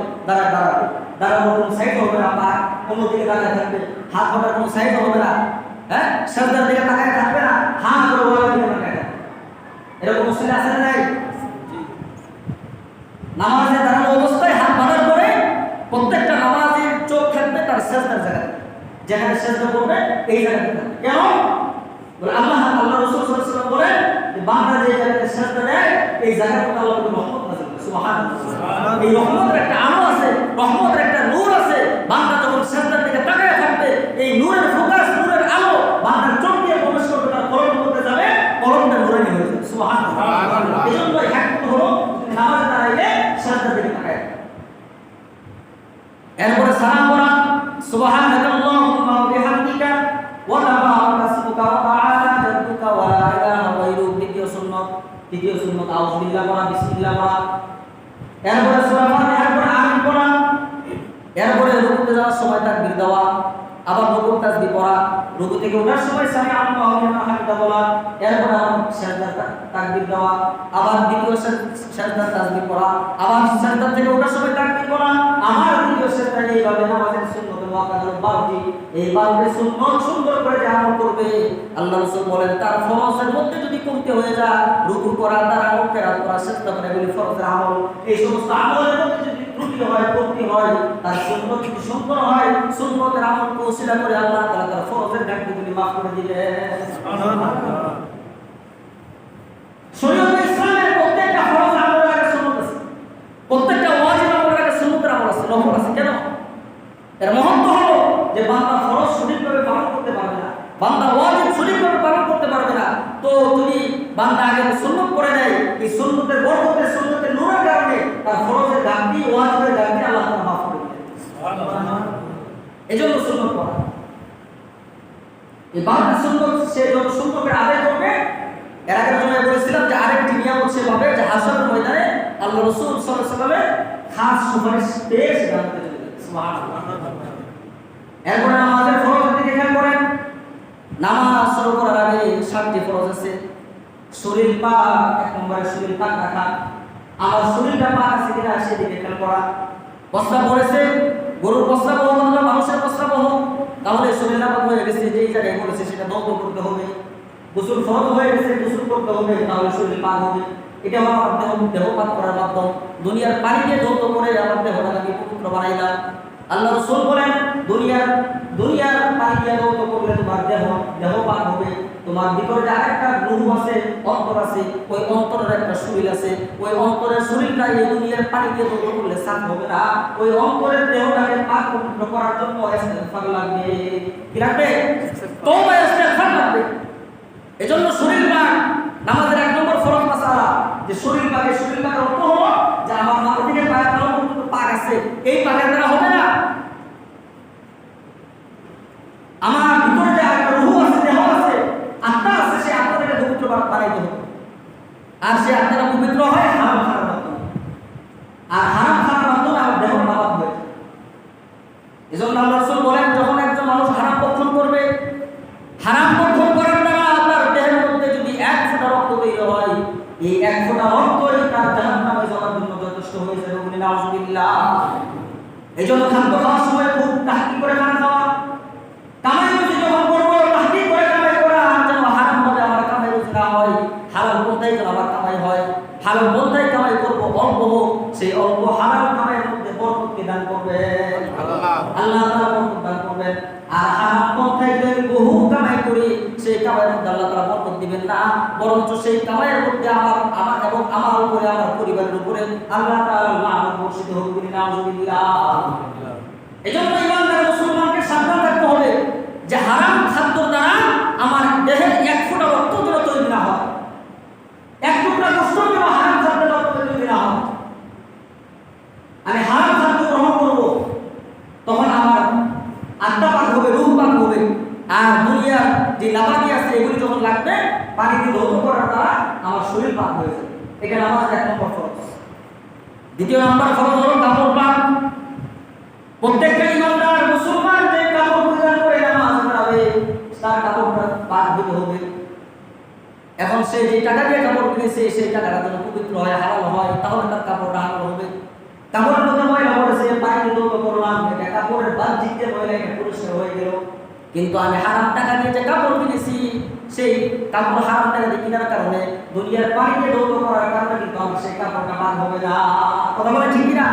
Speaker 1: দাঁড়ানোর কোনো সাইড হবে না, পা কোনো দিকে দাঁড়িয়ে থাকবে, হাত পাটার কোনো সাইড হবে না, হ্যাঁ সাজদার দিকে তাকায় থাকবে না, হাত করে ওয়ালা দিকে তাকায় থাকবে। এরকম মুসলিম আছে না নাই? নামাজে দাঁড়ানো অবস্থায় হাত বাঁধার পরে প্রত্যেকটা নামাজের চোখ থাকবে তার সাজদার জায়গায়, যেখানে সাজদা করবে এই জায়গাতে থাকবে। কেন? বলে আল্লাহ রাসূল সাল্লাল্লাহু আলাইহি ওয়াসাল্লাম বলেন যে বান্দা যে জায়গাতে সাজদা দেয় এই জায়গাতে আল্লাহর রহমত নাযিল করে। সুবহানাল্লাহ। এই রহমতের একটা আলো আছে, রহমতের একটা নূর আছে। বান্দা যখন সাজদার দিকে তাকায় থাকবে, এই নূরের ফোকাস, নূরের আলো বান্দার চোখ দিয়ে প্রবেশ করবে, তার কলম করতে যাবে, কলমটা নূরানি হয়ে যাবে। সুবহানাল্লাহ। এজন্য হ্যাকমত হলো নামাজে দাঁড়াইলে সাজদার দিকে তাকায়। এরপরে সালাম করা, সুবহানাকাল্লাহুম্মা ওয়া বিহামদিকা ওয়া তাবারাকা ইসমুকা ওয়া তাআলা জাদ্দুকা ওয়া লা ইলাহা গায়রুক। দ্বিতীয় সুন্নাত আউযুবিল্লাহ পড়া, বিসমিল্লাহ পড়া। এরপরে সূরা ফাতিহা পড়া, আমিন পড়া। এরপরে রুকুতে যাওয়ার সময় তাকবীর দেওয়া। আবার রুকুর তাসবিহ পড়া, রুকু থেকে ওঠার সময় সামি আল্লাহু লিমান হামিদা বলা, এরপর আবার সিজদা তাকবীর দেওয়া, আবার দ্বিতীয় সিজদা তাসবিহ পড়া, আবার সিজদা থেকে ওঠার সময় তাকবীর পড়া, আমার দ্বিতীয় সিজদা এইভাবে নামাজের সুন্নত মুআক্কাদা 12টি, এই 12টি সুন্নত সুন্দর করে যে আমল করবে, আল্লাহ রাসূল বলেন তার ফরজের মধ্যে যদি কমতে হয়ে যায়, রুকু করা, তারাবিহ করা, সিজদা করা, এগুলি ফরজের আমল, এই সমস্ত আমলের মধ্যে যদি ত্রুটি হয়, কমতি হয়, তার সুন্নত যদি সুন্দর হয়, সুন্নতের আমলকে ওসিলা করে আল্লাহ তাআলা তার ফরজের ঘাটতিগুলি মাফ করে দিবেন। সুবহানাল্লাহ। শরীয়ত ইসলামের প্রত্যেকটা ফরজ আমলের আগে সুন্নত আছে, প্রত্যেকটা ওয়াজিব আমলের আগে সুন্নতের আমল আছে, নফল আছে। কেন? এর মহত্ব হলো যে বান্দা ফরজ সঠিকভাবে পালন করতে পারবে না, বান্দা ওয়াজিব সঠিকভাবে পালন করতে পারবে না, তো যদি বান্দা আগে সুন্নত করে নেয়, এই সুন্নতের বরকতে, সুন্নতের নূরের কারণে তার ফরজের ঘাটতি, ওয়াজিবের ঘাটতি আল্লাহ তাআলা মাফ করে দিবেন। সুবহানাল্লাহ। এজন্য সুন্নত পড়া, এই 12টি সুন্নত সে যত সুন্দর করে আদায় করবে, এর আগের জন্য বলেছিলাম যে আরেকটি নিয়ামত সে পাবে যে হাসরের ময়দানে আল্লাহ রাসূল সাল্লাল্লাহু আলাইহি ওয়াসাল্লামের খাস সুপারিশ পেয়ে সে জান্নাতে চলে যাবে। সুবহানাল্লাহ। এরপর নামাজের ফরজ দিকে খেয়াল করেন। নামাজ শুরু করার আগে 7টি ফরজ আছে। শরীর পাক, এক নম্বরে শরীর পাক রাখা, আমার শরীরটা পাক আছে কিনা সেদিকে খেয়াল করা। প্রস্রাব করেছে, গরুর প্রস্রাব হোক অথবা মানুষের প্রস্রাব হোক, তাহলে শরীর নাপাক হয়ে গেছে, যেই জায়গায় করেছে সেটা দগ্ধ করতে হবে। গোসল ফরজ হয়ে গেছে, গোসল করতে হবে, তাহলে শরীর পাক হবে। এটা আমার দেহ পাক করার মাধ্যম। দুনিয়ার পানি দিয়ে দগ্ধ করে আমার দেহটাকে পবিত্র বানাইলাম। আল্লাহ রাসূল বলেন দুনিয়ার পানি দিয়ে দগ্ধ করলে তোমার দেহ পাক হবে। তোমার ভিতরে আরেকটা রূহ আছে, অন্তর আছে, ওই অন্তরের একটা শরীর আছে, ওই অন্তরের শরীরটা এই দুনিয়ার পানি দিয়ে দগ্ধ করলে সাফ হবে না। ওই অন্তরের দেহটাকে পাক পবিত্র করার জন্য ইস্তেগফার লাগবে। কি লাগবে? তওবা, ইস্তেগফার লাগবে। এজন্য শরীর পাক নামাজের 1 নম্বর ফরজ মাসালা, যে শরীর পাকের অর্থ হলো যে আমার মাথা থেকে পায়ের তলা পর্যন্ত পাক আছে, এই পাকের দ্বারা হবে না। আমার ভিতরে যে একটা রূহ আছে, দেহ আছে, আত্মা আছে, সেই আত্মাটাকে পবিত্র বানাইতে হবে। আর সেই আত্মাটা পবিত্র হয় হারাম খাওয়ার মাধ্যমে, আর হারাম খাওয়ার মাধ্যমে আমার দেহ নাপাক হয়ে যায়। এজন্য আল্লাহ রাসূল বলেন যখন একজন মানুষ হারাম ভক্ষণ করবে, হারাম ভক্ষণ করার দ্বারা তার দেহের মধ্যে যদি 1 ফোঁটা রক্ত বের হয়, এই 1 ফোঁটা রক্তই তার জাহান্নামে যাওয়ার জন্য যথেষ্ট হয়ে যাবে। বলি নাউযুবিল্লাহ। এজন্য খাদ্য খাওয়ার সময় খুব তাহকিক করে খানা খাওয়া, কামাই রুজি যখন করব তাহকিক করে কামাই করা, যেন হারাম ভাবে আমার কামাই রুজি না হয়, হালাল পন্থায় যেন আমার কামাই হয়। হালাল পন্থায় কামাই করব, অল্প হোক, সেই অল্প হালাল কামাইয়ের মধ্যে বরকত দান করবেন আল্লাহ তাআলা, বরকত দান করবেন। আর হারাম পন্থায় যদি বহু কামাই করি, সেই কামাইয়ের মধ্যে আল্লাহ তাআলা বরকত দিবেন না, বরঞ্চ সেই কামাইয়ের মধ্যে আমার এবং আমার উপরে, আমার পরিবারের উপরে আল্লাহ তাআলা লানত বর্ষিত হোক। বলি নাউযুবিল্লাহ। এজন্য ইমানদার মুসলমানকে সাবধান থাকতে হবে যে হারাম খাদ্যের দ্বারা আমার দেহে 1 ফোঁটা রক্ত যেন তৈরি না হয়, 1 টুকরা গোশত যেন হারাম খাদ্যের রক্ত তৈরি না হয়। আমি হারাম খাদ্য গ্রহণ করব, তখন আমার আত্মা পাক হবে, রূহ পাক হবে। আর দুনিয়ার যে নাপাকি আছে এগুলি যখন লাগবে, পানি দিয়ে ধৌত করার দ্বারা আমার শরীর পাক হয়ে যাবে। এটা নামাজের 1 নম্বর ফরজ। দ্বিতীয় নম্বর ফরজ হলো কাপড় পাক। প্রত্যেকটা ইমানদার মুসলমান যে কাপড় পরিধান করে নামাজ পড়াবে, তার কাপড়টা পাক হতে হবে। এখন সে যে টাকা দিয়ে কাপড় কিনেছে, সেই টাকাটা যেন পবিত্র হয়, হালাল হয়, তাহলে তার কাপড়টা হালাল হবে। কাপড়ের মধ্যে ময়লা পড়েছে, পানি দৌত করলাম, এটা কাপড়ের বাহ্যিক যে ময়লা, এটা পরিষ্কার হয়ে গেল। কিন্তু আমি হারাম টাকা দিয়ে যে কাপড় কিনেছি, সেই কাপড় হারাম টাকা দিয়ে কেনার কারণে দুনিয়ার পানি দিয়ে দৌত করার কারণে কিন্তু আমার সেই কাপড়টা পাক হবে না। কথা বলে ঠিক কিনা?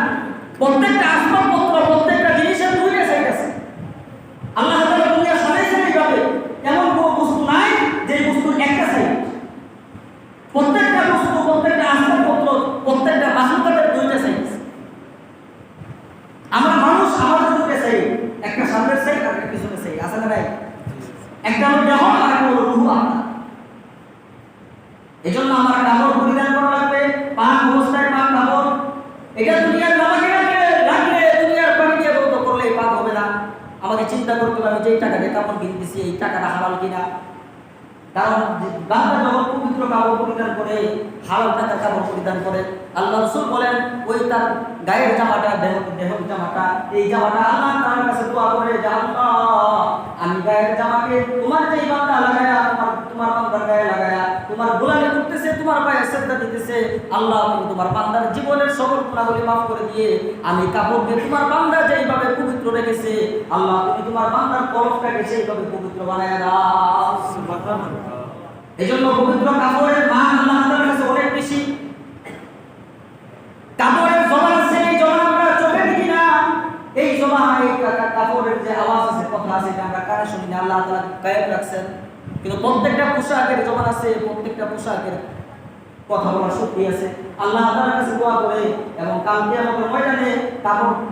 Speaker 1: প্রত্যেকটা আসবাবপত্র, প্রত্যেকটা জিনিসের 2টা সাইড আছে। আল্লাহ তাআলা দুনিয়া সাজাইছেন এইভাবে, এমন কোনো বস্তু নাই যে বস্তুর একটা সাইড। প্রত্যেকটা বস্তু, প্রত্যেকটা আসবাবপত্র, প্রত্যেকটা মাখলুকাতের 2টা সাইড আছে। আমরা মানুষ, আমাদের 2টা সাইড, একটা সামনের সাইড আর একটা পিছনের সাইড আছে না নাই? একটা হলো দেহ আর একটা হলো রূহ, আত্মা। এজন্য আমার কাপড় পরিধান করা লাগবে, পাক অবস্থায় পাক কাপড়। এটা দুনিয়ার নামাকে লাগলে দুনিয়ার পানি দিয়ে দৌত করলে পাক হবে না। আমাকে চিন্তা করতে হবে আমি যেই টাকা দিয়ে কাপড় কিনতেছি, এই টাকাটা হালাল কিনা। কারণ বান্দা যখন পবিত্র কাপড় পরিধান করে, হালাল টাকার কাপড় পরিধান করে, আল্লাহ রাসূল বলেন ওই তার গায়ের জামাটা, দেহের জামাটা, এই জামাটা আল্লাহ তাআলার কাছে দোয়া করে যে আল্লাহ, আমি গায়ের জামাকে তোমার যেই বান্দা লাগায়া, তোমার বান্দার গায়ে লাগায়া তোমার গোলামি করতেছে, তোমার পায়ে সিজদা দিতেছে, আল্লাহ তুমি তোমার বান্দার জীবনের সকল গুনাহগুলি মাফ করে দিয়ে আমি কাপড়কে তোমার বান্দা যেইভাবে পবিত্র রেখেছে, আল্লাহ তুমি তোমার বান্দার কলবটাকে সেইভাবে পবিত্র বানায়া দাও। সুবহানাল্লাহ। এজন্য পবিত্র কাপড়ের মান আল্লাহ তাআলার কাছে অনেক বেশি। কাপড়ের জবান আছে, এই জবান আমরা চোখে দেখি না, এই জবান, এই কাপড়ের যে আওয়াজ আছে, কথা আছে, এটা আমরা কানে শুনি না, আল্লাহ তাআলা গায়েব রাখছেন। কিন্তু প্রত্যেকটা পোশাকের জবান আছে, প্রত্যেকটা পোশাকের কথা বলার শক্তি আছে। আল্লাহ তাআলার কাছে দোয়া করে এবং কাল কিয়ামতের ময়দানে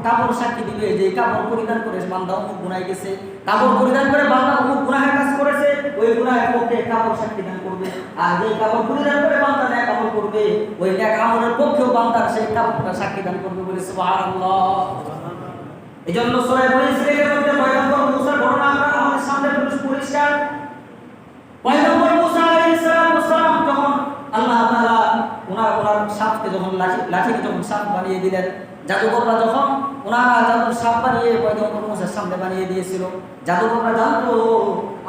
Speaker 1: কাপড় সাক্ষী দিবে যে কাপড় পরিধান করে বান্দা অমুক গুনাহ গেছে, কাপড় পরিধান করে বান্দা অমুক গুনাহের কাজ করেছে, ওই গুনাহের পক্ষে কাপড় সাক্ষী দান করবে। আর যে কাপড় পরিধান করে বান্দা নেক আমল করবে, ওই নেক আমলের পক্ষেও বান্দার সেই কাপড়টা সাক্ষী দান করবে বলে সুবহানাল্লাহ। এজন্য সূরা বনী ইসরাঈলের মধ্যে পয়গম্বর মুসার ঘটনা আমরা আমাদের সামনে পরিষ্কার। পয়গম্বর মুসা আলাইহিস সালাম যখন আল্লাহ তাআলা ওনার সাপকে যখন লাঠিকে যখন সাপ বানিয়ে দিলেন, জাদুকররা যখন ওনারা জাদুর সাপ বানিয়ে পয়গম্বর মুসার সামনে বানিয়ে দিয়েছিল, জাদুকররা জানতো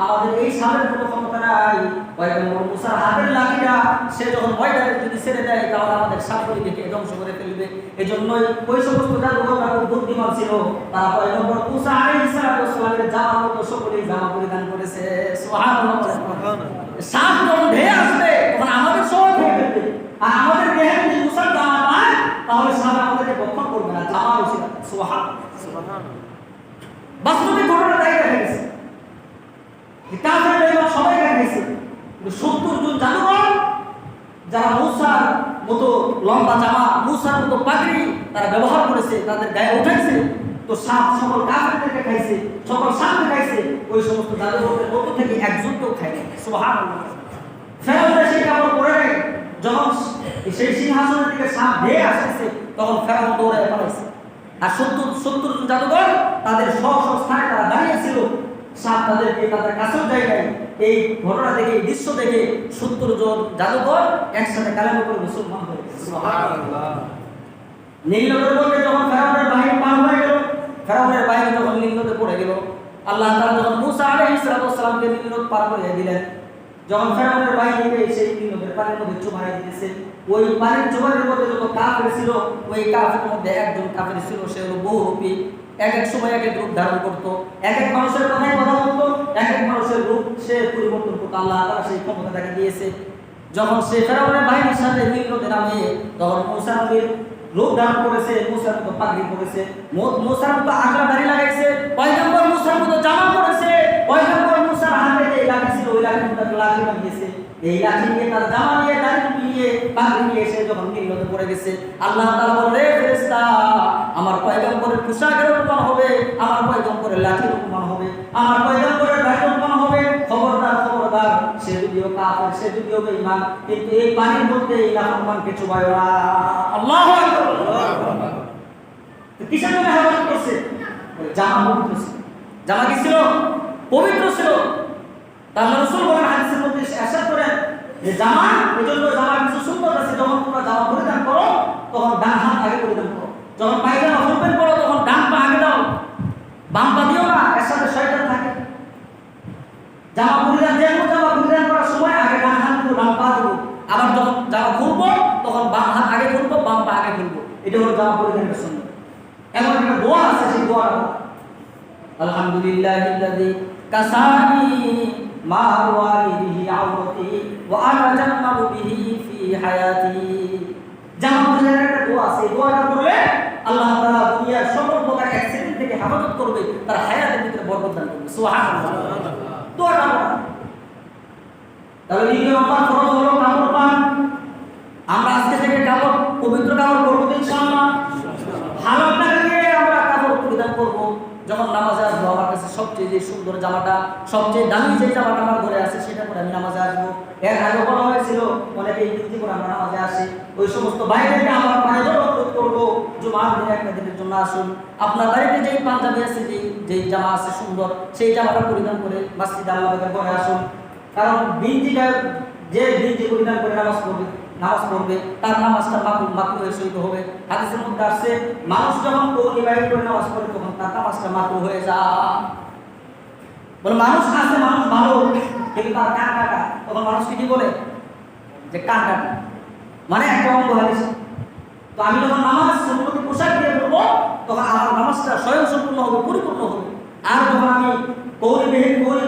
Speaker 1: আমাদের এই সাপের কোনো ক্ষমতা নাই, পয়গম্বর মুসার হাতের লাঠিটা সে যখন ময়দানে যদি ছেড়ে দেয় তাহলে আমাদের সাপগুলিকে ধ্বংস করে ফেলবে। এজন্যই ওই সমস্ত জাদুকররা খুব বুদ্ধিমান ছিল, তারা পয়গম্বর মুসা আলাইহিস সালামের জামা মতো সকলেই জামা পরিধান করেছে। সুবহানাল্লাহ। সাপ যখন ধেয়ে আসবে তখন আমাদের সব খেয়ে ফেলবে, আর আমাদের দেহে যদি মুসার জামা পায় তাহলে সাপ আমাদেরকে ভক্ষণ করবে না, জামা বেশি। সুবহানাল্লাহ। বাস্তবিক ঘটনা তাই দেখা গেছে, কাফেররা সবাই দেখা গেছে। 70 জন জাদুকর যারা মুসার মতো লম্বা জামা, মুসার মতো পাগড়ি তারা ব্যবহার করেছে, তাদের গায়ে উঠাইছে, তো সাপ সকল কাফেরদেরকে খাইছে, সকল সাপকে খাইছে, ওই সমস্ত জাদুকরদের মধ্য থেকে একজনকেও খায়নি। সুবহানাল্লাহ। ফেরাউনের সেই কাপড় পরে নাই, যখন সেই সিংহাসনের দিকে সাপ ধেয়ে আসছে তখন ফেরাউন দৌড়ে পালাইছে। আর 70 জন জাদুকর তাদের স্ব স্থানে তারা দাঁড়িয়েছিল, সাপ তাদেরকে তাদের কাছেও যায় নাই। এই ঘটনা দেখে, এই দৃশ্য দেখে 70 জন জাদুকর একসাথে কালেমা করে মুসলমান হয়ে গেছে। সুবহানাল্লাহ। নীল নদের মধ্যে যখন ফেরাউনের বাহিনী পার হয়ে গেল, ফেরাউনের বাহিনী যখন নীল নদে পড়ে গেল, আল্লাহ তাআলা যখন মুসা আলাইহিস সালামকে নীল নদ পার করে দিলেন, যখন ফেরাউনের বাহিনীকে সেই নীল নদের পানির মধ্যে চুবাই দিয়েছে, ওই পানির চুবাইয়ের মধ্যে যত কাফের ছিল, ওই কাফেরের মধ্যে একজন কাফের ছিল, সে হলো বহুরূপী, এক এক সময় এক এক রূপ ধারণ করতো, এক এক মানুষের কথাই কথা বলতো, এক এক মানুষের রূপ সে পরিবর্তন করতো। আল্লাহ তাআলা সেই ক্ষমতা তাকে দিয়েছে। যখন সে ফেরাউনের বাহিনীর সাথে নীল নদে নামে, তখন মুসা নবীর রূপ ধারণ করেছে, মুসার মতো পাগড়ি পরেছে, মুসার মতো আগলা দাড়ি লাগাইছে, পয়গম্বর মুসার মতো জামা পরেছে, পয়গম্বর মুসার হাতে যে লাঠি ছিল ওই লাঠির মতো লাঠি বানিয়েছে, এই লাঠি নিয়ে তার জামা নিয়ে দাড়ি নিয়ে পাগড়ি নিয়ে এসে যখন নীল নদে পড়ে গেছে, আল্লাহ তাআলা বলে ফেরেশতা আমার পয়গম্বরের পোশাকের উপমান হবে, আমার পয়গম্বরের লাঠির উপমান হবে, আমার পয়গম্বরের দাড়ির উপমান হবে, খবরদার খবরদার, সে যদিও কাফের, সে যদিও বেঈমান, কিন্তু এই পানির মধ্যে এই নাফরমানকে চুবায় না। আল্লাহু আকবার। কিসের জন্য হেফাজত করছে? জামা পবিত্র ছিল। জামা কি ছিল? পবিত্র ছিল। তার রাসূল বলেন হাদিসের মধ্যে ইরশাদ করেন যে জামা, এজন্য জামা কিছু সুন্দর আছে, যখন তোমরা জামা পরিধান করো তখন ডান হাত আগে পরিধান করো, যখন পায়জামা পরিধান করো তখন ডান পা আগে দাও, বাম পা দিও না, এর সাথে শয়তান থাকে। জামা পরিধান, যে কোনো জামা পরিধান করার সময় আগে ডান হাত দিব, ডান পা দিব, আবার যখন জামা খুলবো তখন বাম হাত আগে খুলবো, বাম পা আগে খুলবো। এটা হলো জামা পরিধানের সুন্নাত। এমন একটা দোয়া আছে, সেই দোয়াটা আলহামদুলিল্লাহিল্লাযী কাসানি মা ওয়ালিদিহি আওরাতি ওয়া আনা জান্নাবু বিহি ফি হায়াতি। জামা পরিধানের একটা দোয়া আছে, দোয়াটা পড়লে আল্লাহ তাআলা দুনিয়ার সকল প্রকার অ্যাক্সিডেন্ট থেকে হেফাজত করবে, তার হায়াতের ভিতরে বরকত দান করবে। সুবহানাল্লাহ। দোয়াটা তাহলে দ্বিতীয় নম্বর ফরজ হলো কাপড় পান। আমরা আজকে থেকে কাপড়, পবিত্র কাপড় পরবো ইনশাআল্লাহ। হালাল টাকা দিয়ে আমরা কাপড় পরিধান করব। যখন নামাজে আসবো, আমার কাছে সবচেয়ে যে সুন্দর জামাটা, সবচেয়ে দামি যে জামাটা আমার ঘরে আছে সেটা পরে আমি নামাজে আসবো। এর আগে বলা হয়েছিল অনেকেই গিঞ্জি করে আমরা নামাজে আসি, ওই সমস্ত বাইরেকে আমার পায়ে অনুরোধ করবো জুমার দিনে একটা দিনের জন্য আসুন, আপনার বাড়িতে যেই পাঞ্জাবি আছে, যেই জামা আছে সুন্দর, সেই জামাটা পরিধান করে মসজিদে আল্লাহ পাকের ঘরে আসুন। কারণ যে দিন যে পরিধান করে নামাজ পড়বে তার নামাজটা মাকরুহ হয়ে শহীদ হবে। হাদিসের মধ্যে আসছে মানুষ যখন কৌলি বাইর করে নামাজ পড়ে তখন তার নামাজটা মাকরুহ হয়ে যায়। বলে মানুষ আছে, মানুষ ভালো, কিন্তু তার কান কাটা, তখন মানুষকে কি বলে যে কান কাটা, মানে একটা অঙ্গ হাদিস। তো আমি যখন নামাজ সম্পূর্ণ পোশাক দিয়ে পড়বো তখন আমার নামাজটা স্বয়ং সম্পূর্ণ হবে, পরিপূর্ণ হবে। আর যখন আমি কৌলি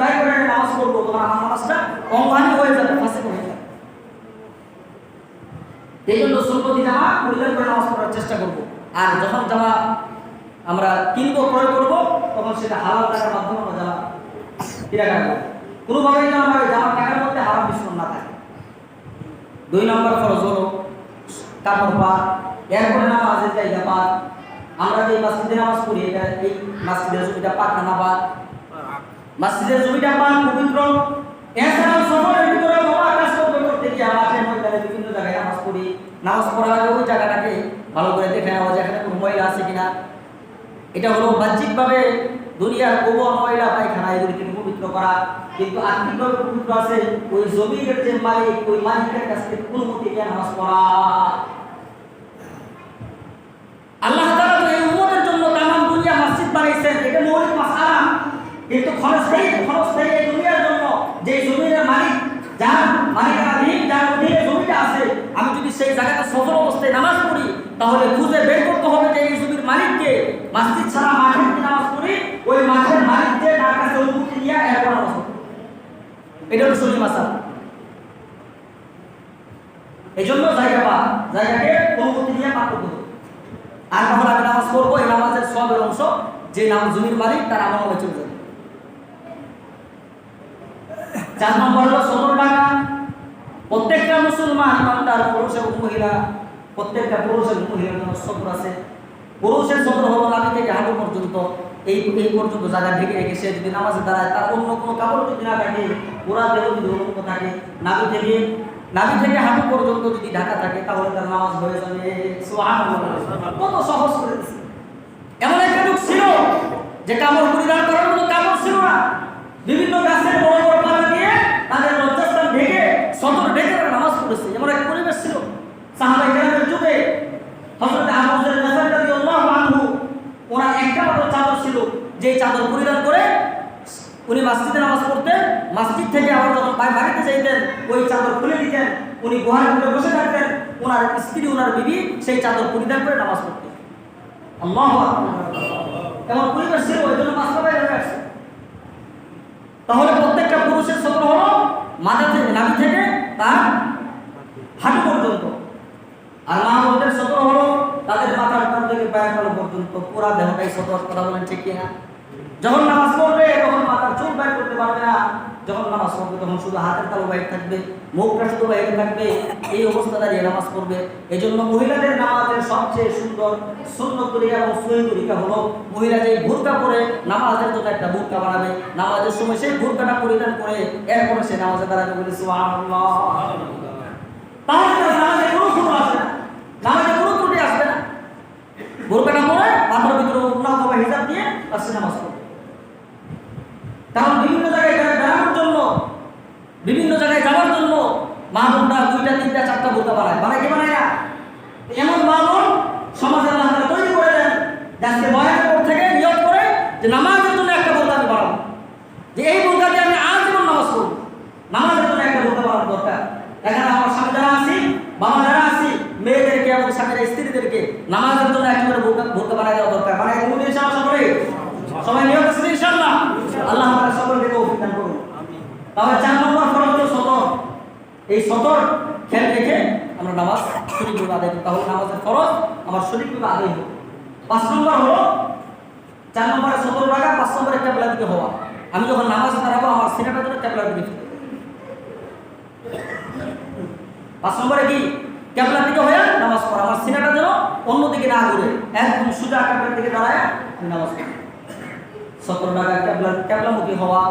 Speaker 1: বাইর করে নামাজ পড়বো তখন আমার নামাজটা অঙ্গহানি হয়ে যাবে, ফাঁসে হয়ে যাবে। এই জন্য সুন্নতি জামা পরিধান করে নামাজ পড়ার চেষ্টা করব। আর যখন জামা আমরা কিনবো, ক্রয় করবো, তখন সেটা হালাল টাকার মাধ্যমে আমরা জামা কিনা করবো। কোনোভাবেই যেন আমার জামার টাকার মধ্যে হারাম মিশ্রণ না থাকে। 2 নম্বর ফরজ হলো কাপড় পাক, এরপরে নামাজের জায়গা পাক। আমরা যে মসজিদে নামাজ পড়ি এটা এই মসজিদের জমিটা পাক না পাক? মসজিদের জমিটা পাক, পবিত্র। এছাড়াও সফরের ভিতরে বাবা কাজ করতে গিয়ে মাঠে ময়দানে বিভিন্ন জায়গায় নামাজ পড়ি। নামাজ পড়ার আগে ওই জায়গাটাকে ভালো করে দেখে নেওয়া যায় এখানে কোনো ময়লা আছে কিনা। এটা হলো বাহ্যিকভাবে দুনিয়ার গোবর, ময়লা, পায়খানা এগুলিকে পবিত্র করা, কিন্তু আত্মিকভাবে পবিত্র আছে ওই জমির যে মালিক, ওই মালিকের কাছ থেকে অনুমতি নিয়ে নামাজ পড়া। আল্লাহ তাআলা তো এই উম্মতের জন্য তামাম দুনিয়া মসজিদ বানাইছেন, এটা মৌলিক মাসআলা। কিন্তু ক্ষণস্থায়ী এই দুনিয়ার জন্য যে জমির মালিক, যার মালিকানাধীন, যার অধীনে জমিটা আছে, আমি যদি সেই জায়গাতে সফর অবস্থায় নামাজ পড়ি তাহলে খুঁজে বের করতে হবে যে এই জমির মালিককে। মসজিদ ছাড়া মাঠে নামাজ পড়ি, ওই মাঠের মালিক যে তার কাছে অনুমতি নিয়ে এরপর নামাজ পড়ি। এটা হলো শরীর মাসালা। এই জন্য জায়গাকে অনুমতি নিয়ে পাক করতে হবে। আর তাহলে আমি নামাজ পড়বো, এই নামাজের সবের অংশ যে নাম জমির মালিক তার আমার নামে চলে যাবে। 4 নম্বর হলো সতর টাকা। প্রত্যেকটা মুসলমান ইমানদার পুরুষ এবং মহিলা, প্রত্যেকটা পুরুষ এবং মহিলার জন্য সতর আছে। পুরুষের সতর হলো নাভি থেকে হাঁটু পর্যন্ত, এই পর্যন্ত জায়গা ঢেকে রেখে সে যদি নামাজে দাঁড়ায় তার অন্য কোনো কাপড় যদি না থাকে, পুরা দেহ যদি উন্মুক্ত থাকে, নাভি থেকে হাঁটু পর্যন্ত যদি ঢাকা থাকে তাহলে তার নামাজ হয়ে যাবে। সুবহানাল্লাহ, কত সহজ করে দিয়েছে। এমন একটা যুগ ছিল যে কাপড় পরিধান করার মতো কাপড় ছিল না, বিভিন্ন গাছের বড় বড় পাতা দিয়ে তাদের লজ্জাস্থান ঢেকে সতর ঢেকে নামাজ পড়েছে, এমন এক পরিবেশ ছিল সাহাবায়ে কেরামের যুগে। হযরত আবু যর গফার রাদিয়াল্লাহু আনহু, ওনার একটা মাত্র চাদর ছিল, যে চাদর পরিধান করে উনি মসজিদে নামাজ পড়তেন। মসজিদ থেকে আবার যখন বাড়িতে যাইতেন ওই চাদর খুলে দিতেন, উনি গুহার ভিতরে বসে থাকতেন, ওনার স্ত্রী, ওনার বিবি সেই চাদর পরিধান করে নামাজ পড়তেন। আল্লাহু আকবার, এমন পরিবেশ ছিল, ওই জন্য বাস্তবায়ন হয়ে আসছে। তাহলে প্রত্যেকটা পুরুষের সতর হলো মাথা থেকে, নাভি থেকে তার হাঁটু পর্যন্ত। আর মা বোনদের সতর হলো তাদের মাথার উপর থেকে পায়ের তলা পর্যন্ত, পুরা দেহটাই সতর। কথা বলেন ঠিক কিনা? যখন নামাজ পড়বে তখন মাথার চুল বাইর করতে পারবে না, যখন নামাজ পড়বে তখন শুধু হাতের তালু বাইর থাকবে, মুখটা শুধু বাইরে থাকবে, এই অবস্থা দাঁড়িয়ে নামাজ পড়বে। এই জন্য মহিলাদের নামাজের সবচেয়ে সুন্দর সুন্নত তরিকা এবং সহি তরিকা হলো মহিলা যে বোরকা পরে নামাজের জন্য একটা বোরকা বানাবে, নামাজের সময় সেই বোরকাটা পরিধান করে এরপরে সে নামাজে দাঁড়াবে। বলে সুবহানাল্লাহ। তাহলে নামাজে কোনো ভুল আসবে না, নামাজে কোনো ত্রুটি আসবে না। বোরকাটা পরে মাথার ভিতরে উন্না অথবা হিজাব দিয়ে আসছে নামাজ পড়বে। কারণ বিভিন্ন জায়গায় বেড়ানোর জন্য, বিভিন্ন জায়গায় যাওয়ার জন্য মা বোনরা 2টা 3টা 4টা বোরকা বানায় কি বানায় না? এমন মা বোন সমাজে আল্লাহ তাআলা তৈরি করে দেন, যাতে বয়ানের পর থেকে নিয়ত করে যে নামাজের জন্য একটা বোরকা আমি বানাবো, যে এই বোরকা দিয়ে আমি আজীবন নামাজ পড়ব। নামাজের জন্য একটা বোরকা বানানোর দরকার। এখানে আমার স্বামী যারা আছি, বাবা যারা আছি, মেয়েদেরকে এবং স্বামীর স্ত্রীদেরকে নামাজের জন্য একেবারে বোরকা বানায় দেওয়া দরকার। বানায় দেবো ইনশাআল্লাহ সবাই নিয়ত আছে ইনশাআল্লাহ। আল্লাহ তাআলা সকলকে তৌফিক দান করুন। তাহলে 4 নম্বর ফরজ হলো সতর। এই সতর খেয়াল রেখে আমরা নামাজ সঠিকভাবে আদায় করি, তাহলে নামাজের ফরজ আমার সঠিকভাবে আদায় হবে। 5 নম্বর হলো 4 নম্বরে সতর রাখা, 5 নম্বরে কিবলার দিকে হওয়া। আমি যখন নামাজে দাঁড়াবো আমার সিনাটা যেন কিবলার দিকে থাকে। 5 নম্বরে কি? কিবলার দিকে হয়ে নামাজ পড়া, আমার সিনাটা যেন অন্যদিকে না ঘুরে, একদম সোজা কিবলার দিকে দাঁড়ায় আমি নামাজ পড়ি। সতর রাখা, কিবলামুখী হওয়া,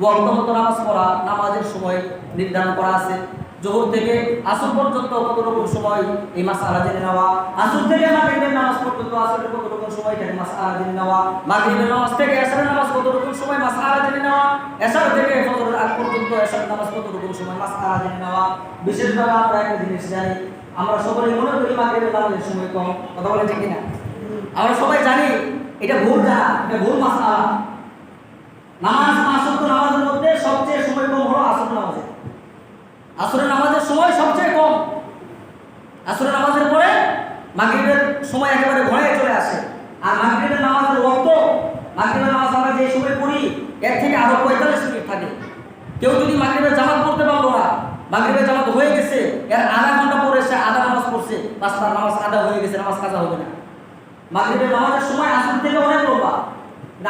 Speaker 1: ওয়াক্ত মতো নামাজ পড়া। নামাজের সময় নির্ধারণ করা আছে, যোহর থেকে আসর পর্যন্ত কতটুকু সময় এই মাসআলা জেনে নেওয়া, আসর থেকে মাগরিবের নামাজ পর্যন্ত আসরের কতটুকু সময় থাকে মাসআলা জেনে নেওয়া, মাগরিবের নামাজ থেকে আসরের নামাজ কতটুকু সময় মাসআলা জেনে নেওয়া। এশার থেকে ফজরের আগ পর্যন্ত এশার নামাজ কতটুকু সময় মাসআলা জেনে নেওয়া। বিশেষভাবে আমরা একটা জিনিস জানি, আমরা সকলেই মনে করি মাগরিবের নামাজের সময় কম, কথা বলে ঠিক কিনা? আমরা সবাই জানি এটা ভুল জানা, এটা ভুল মাসআলা। নামাজ 5 ওয়াক্ত নামাজের মধ্যে সবচেয়ে সময় কম হলো আসর নামাজে। আসরের নামাজের সময় সবচেয়ে কম। আসরের নামাজের পরে মাগরিবের সময় একেবারে ঘরে চলে আসে। আর মাগরিবের নামাজের ওয়াক্ত, মাগরিবের নামাজ আমরা যে সময় পড়ি এর থেকে আরো 45 মিনিট থাকে। কেউ যদি মাগরিবের জামাত পড়তে পারলো না, মাগরিবের জামাত হয়ে গেছে, এর আধা ঘন্টা পরে সে আধা নামাজ পড়ছে, বাস তার নামাজ আদা হয়ে গেছে, নামাজ কাজা হবে না। মাগরিবের নামাজের সময় আসর থেকে অনেক লম্বা।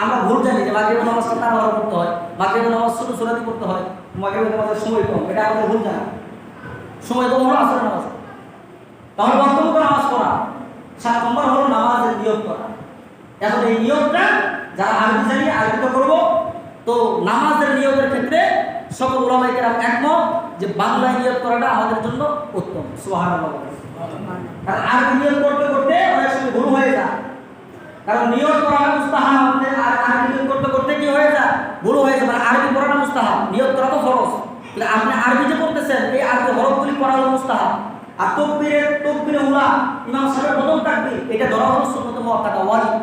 Speaker 1: আমরা ভুল জানি যে মাগরিবের নামাজ তাড়াহুড়ো করতে হয়, মাগরিবের নামাজ ছোট ছোটাতি করতে হয়, মাগরিবের নামাজের সময় কম, এটা আমাদের ভুল জানা। সময় কম হলো আসরের নামাজ। তাহলে বক্তব্য নামাজ পড়া 7 নম্বর হলো নামাজের নিয়ত করা। এখন এই নিয়তটা যারা আরবি জানি আরবিতে করব, তো নামাজের নিয়তের ক্ষেত্রে সকল উলামায়ে কেরাম একমত যে বাংলায় নিয়ত করাটা আমাদের জন্য উত্তম। সুবহানাল্লাহ। কারণ আরবি নিয়ত করতে করতে অনেক সময় ভুল হয়ে যায়। কারণ নিয়ত করা মুস্তাহাব, আর আরবি নিয়ত করতে করতে কি হয়ে যায়? ভুল হয়ে যায়। মানে আরবি পড়াটা মুস্তাহাব, নিয়ত করা তো ফরজ। কিন্তু আপনি আরবি যে পড়তেছেন, এই আরবি হরফগুলি পড়া হলো মুস্তাহাব। আর তাকবীরে উলা, ইমাম সাহেবের প্রথম তাকবীর, এটা ধরা হলো সুন্নাত মুআক্কাদা, ওয়াজিব।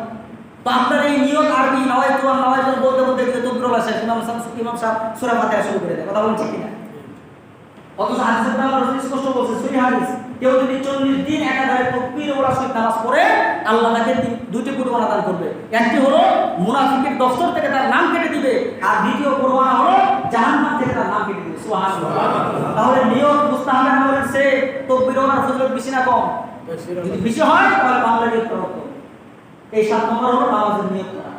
Speaker 1: তো আপনার এই নিয়ত আরবি নাওয়াইতু বলতে বলতে তাকবীর উলা শেষ, ইমাম সাহেব সূরা ফাতিহা শুরু করে দেয়। কথা বলেন ঠিক কিনা? অথচ হাদিসের নাম রাসূল স্পষ্ট বলছে, সহিহ হাদিস, কেউ যদি 40 দিন একাধারে তাকবীর উলা সহিত নামাজ পড়ে, আল্লাহ তাকে দুইটি পরোয়ানা দান করবে। একটি হলো মুনাফিকের দফতর থেকে তার নাম কেটে দিবে, আর দ্বিতীয় পরোয়ানা হলো জাহান্নাম থেকে তার নাম কেটে দিবে। সুবহানাল্লাহ। তাহলে নিয়ত মুস্তাহাবের আমলের চেয়ে তাকবীর উলার ফজিলত বেশি না কম? যদি বেশি হয় তাহলে বাংলা নিয়ত করা উত্তম। এই 7 নম্বর হলো নামাজের নিয়ত করা।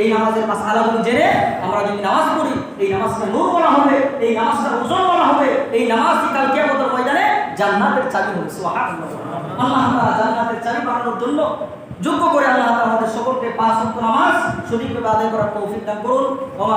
Speaker 1: এই নামাজের মাসআলাগুলো জেনে আমরা যদি নামাজ পড়ি, এই নামাজটা নূর বলা হবে, এই নামাজটা ওজন বলা হবে, এই নামাজই কাল কিয়ামতের ময়দানে জান্নাতের চাবি হবে। সুবহানাল্লাহ। আল্লাহ তাআলা জান্নাতের চাবি বানানোর জন্য যোগ্য করে আল্লাহ তাআলা আমাদের সকলকে 5 ওয়াক্ত নামাজ সঠিকভাবে আদায় করার তৌফিক দান করুন। ওয়া